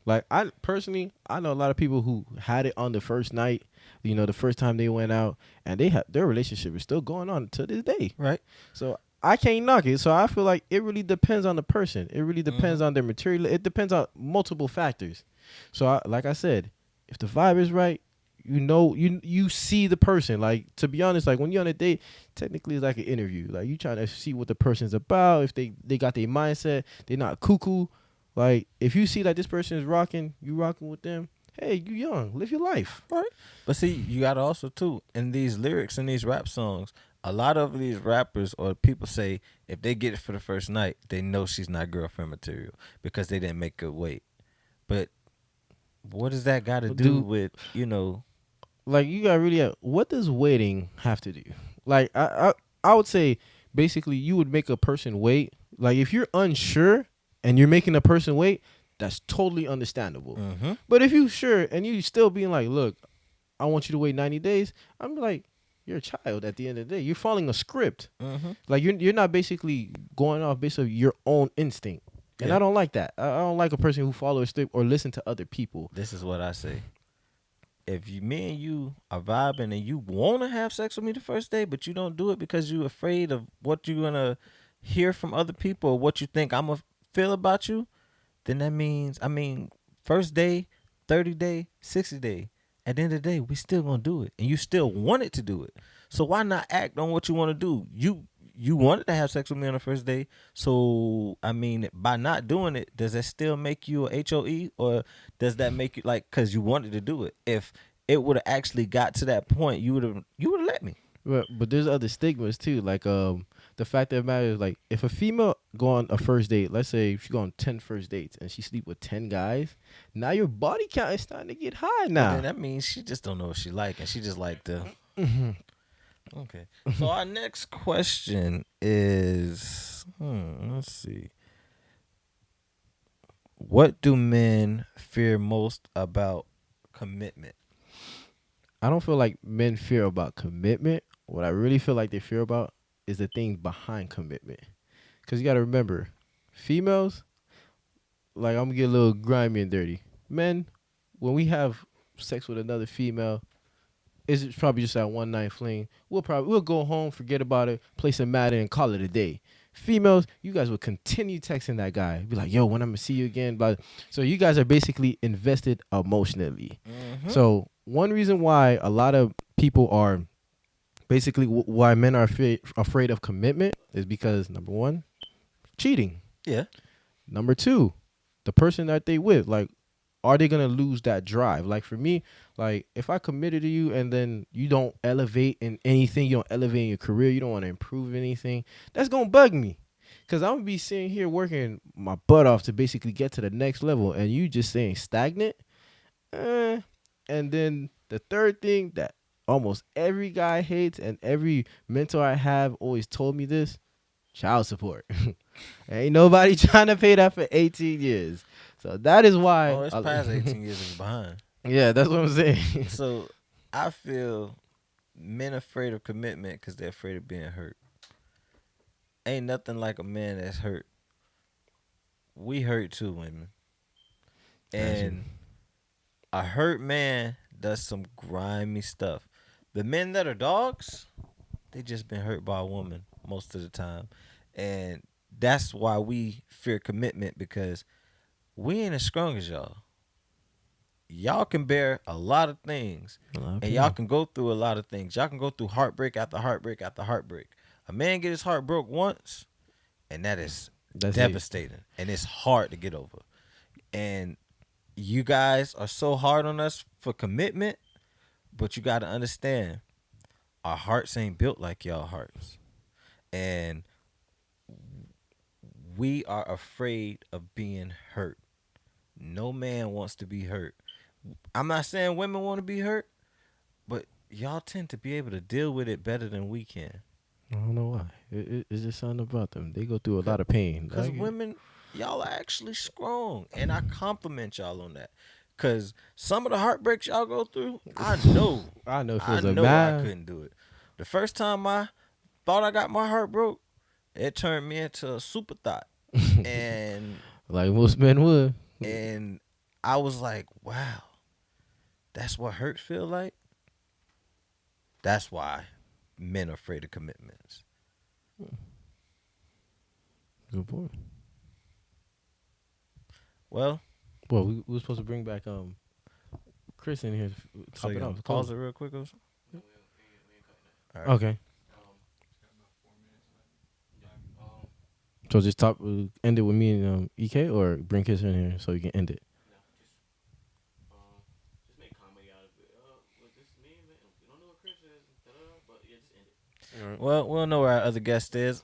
like I personally, I know a lot of people who had it on the first night, the first time they went out, and their relationship is still going on to this day.
Right.
So I can't knock it. So I feel like it really depends on the person. It really depends on their material. It depends on multiple factors. So like I said, if the vibe is right, you see the person. Like, to be honest, like when you're on a date, technically it's like an interview. Like you trying to see what the person's about. If they got their mindset, they're not cuckoo. Like if you see that this person is rocking, you rocking with them. Hey, you young, live your life.
Right. But see, you got to also too, in these lyrics in these rap songs, a lot of these rappers or people say if they get it for the first night, they know she's not girlfriend material because they didn't make her wait. But what does that got to do with,
Like you got really, what does waiting have to do? Like I would say basically you would make a person wait. Like if you're unsure and you're making a person wait, that's totally understandable. But if you sure and you still being like, look, I want you to wait 90 days, I'm like, you're a child at the end of the day. You're following a script. Like you're not basically going off based on your own instinct. And I don't like that. I don't like a person who follows a script or listen to other people.
This is what I say. If me and you are vibing and you want to have sex with me the first day, but you don't do it because you're afraid of what you're going to hear from other people or what you think I'm going to feel about you, then that means, first day, 30 day, 60 day, at the end of the day, we still going to do it. And you still wanted to do it. So why not act on what you want to do? You wanted to have sex with me on the first day. So, by not doing it, does that still make you a HOE? Or does that make you because you wanted to do it? If it would have actually got to that point, you would have let me.
But there's other stigmas too. Like the fact that matters, like if a female go on a first date, let's say she go on 10 first dates and she sleep with 10 guys, now your body count is starting to get high now.
Then that means she just don't know what she like, and she just like the. Okay. So our next question is, let's see. What do men fear most about commitment?
I don't feel like men fear about commitment. What I really feel like they fear about is the things behind commitment. Because you got to remember, females, like I'm going to get a little grimy and dirty. Men, when we have sex with another female, it's probably just that one night fling. We'll go home, forget about it, play some Madden, and call it a day. Females, you guys will continue texting that guy, be like, "Yo, when I'm gonna see you again?" But so you guys are basically invested emotionally. So one reason why a lot of people are basically why men are afraid of commitment is because number one, cheating.
Yeah.
Number two, the person that they with, like, are they gonna lose that drive? Like for me, like if I committed to you and then you don't elevate in anything, you don't elevate in your career, you don't want to improve anything, that's gonna bug me. Cause I'm gonna be sitting here working my butt off to basically get to the next level, and you just saying stagnant. And then the third thing that almost every guy hates, and every mentor I have always told me this: child support. Ain't nobody trying to pay that for 18 years. So that is why.
Oh, it's past 18 years is behind.
Yeah, that's what I'm saying.
So I feel men afraid of commitment because they're afraid of being hurt. Ain't nothing like a man that's hurt. We hurt too, women. And a hurt man does some grimy stuff. The men that are dogs, they just been hurt by a woman most of the time. And that's why we fear commitment, because we ain't as strong as y'all. Y'all can bear a lot of things, and y'all can go through a lot of things. Y'all can go through heartbreak after heartbreak after heartbreak. A man get his heart broke once, and that's devastating, and it's hard to get over. And you guys are so hard on us for commitment, but you got to understand, our hearts ain't built like y'all hearts, and we are afraid of being hurt. No man wants to be hurt. I'm not saying women want to be hurt, but y'all tend to be able to deal with it better than we can.
I don't know why. It's just something about them. They go through a lot of pain.
Because women, y'all are actually strong, and I compliment y'all on that. Because some of the heartbreaks y'all go through, I know.
I know
I couldn't do it. The first time I thought I got my heart broke, it turned me into a super thought. And
like most men would.
And I was like, wow, that's what hurt feel like? That's why men are afraid of commitments.
Good point.
Well,
we were supposed to bring back Chris in here to
so
top
you
it
gonna
off.
pause it real quick or something?
All right.
Okay. So just end it with me and EK, or bring Chris in here so you can end it.
Just make comedy out of it. This me, man. We don't know what Chris is, but yeah, just end it.
All right.
Well, we'll know where our other guest is.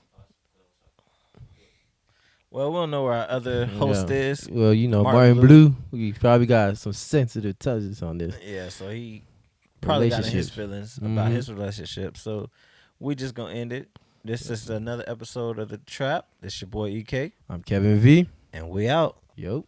Well, we'll know where our other host is.
Well, you know,
Martin
Martin Blue. We probably got some sensitive touches on this.
Yeah, so he probably got in his feelings about his relationship. So we just gonna end it. This is another episode of The Trap. This your boy EK.
I'm Kevin V.
And we out.
Yup.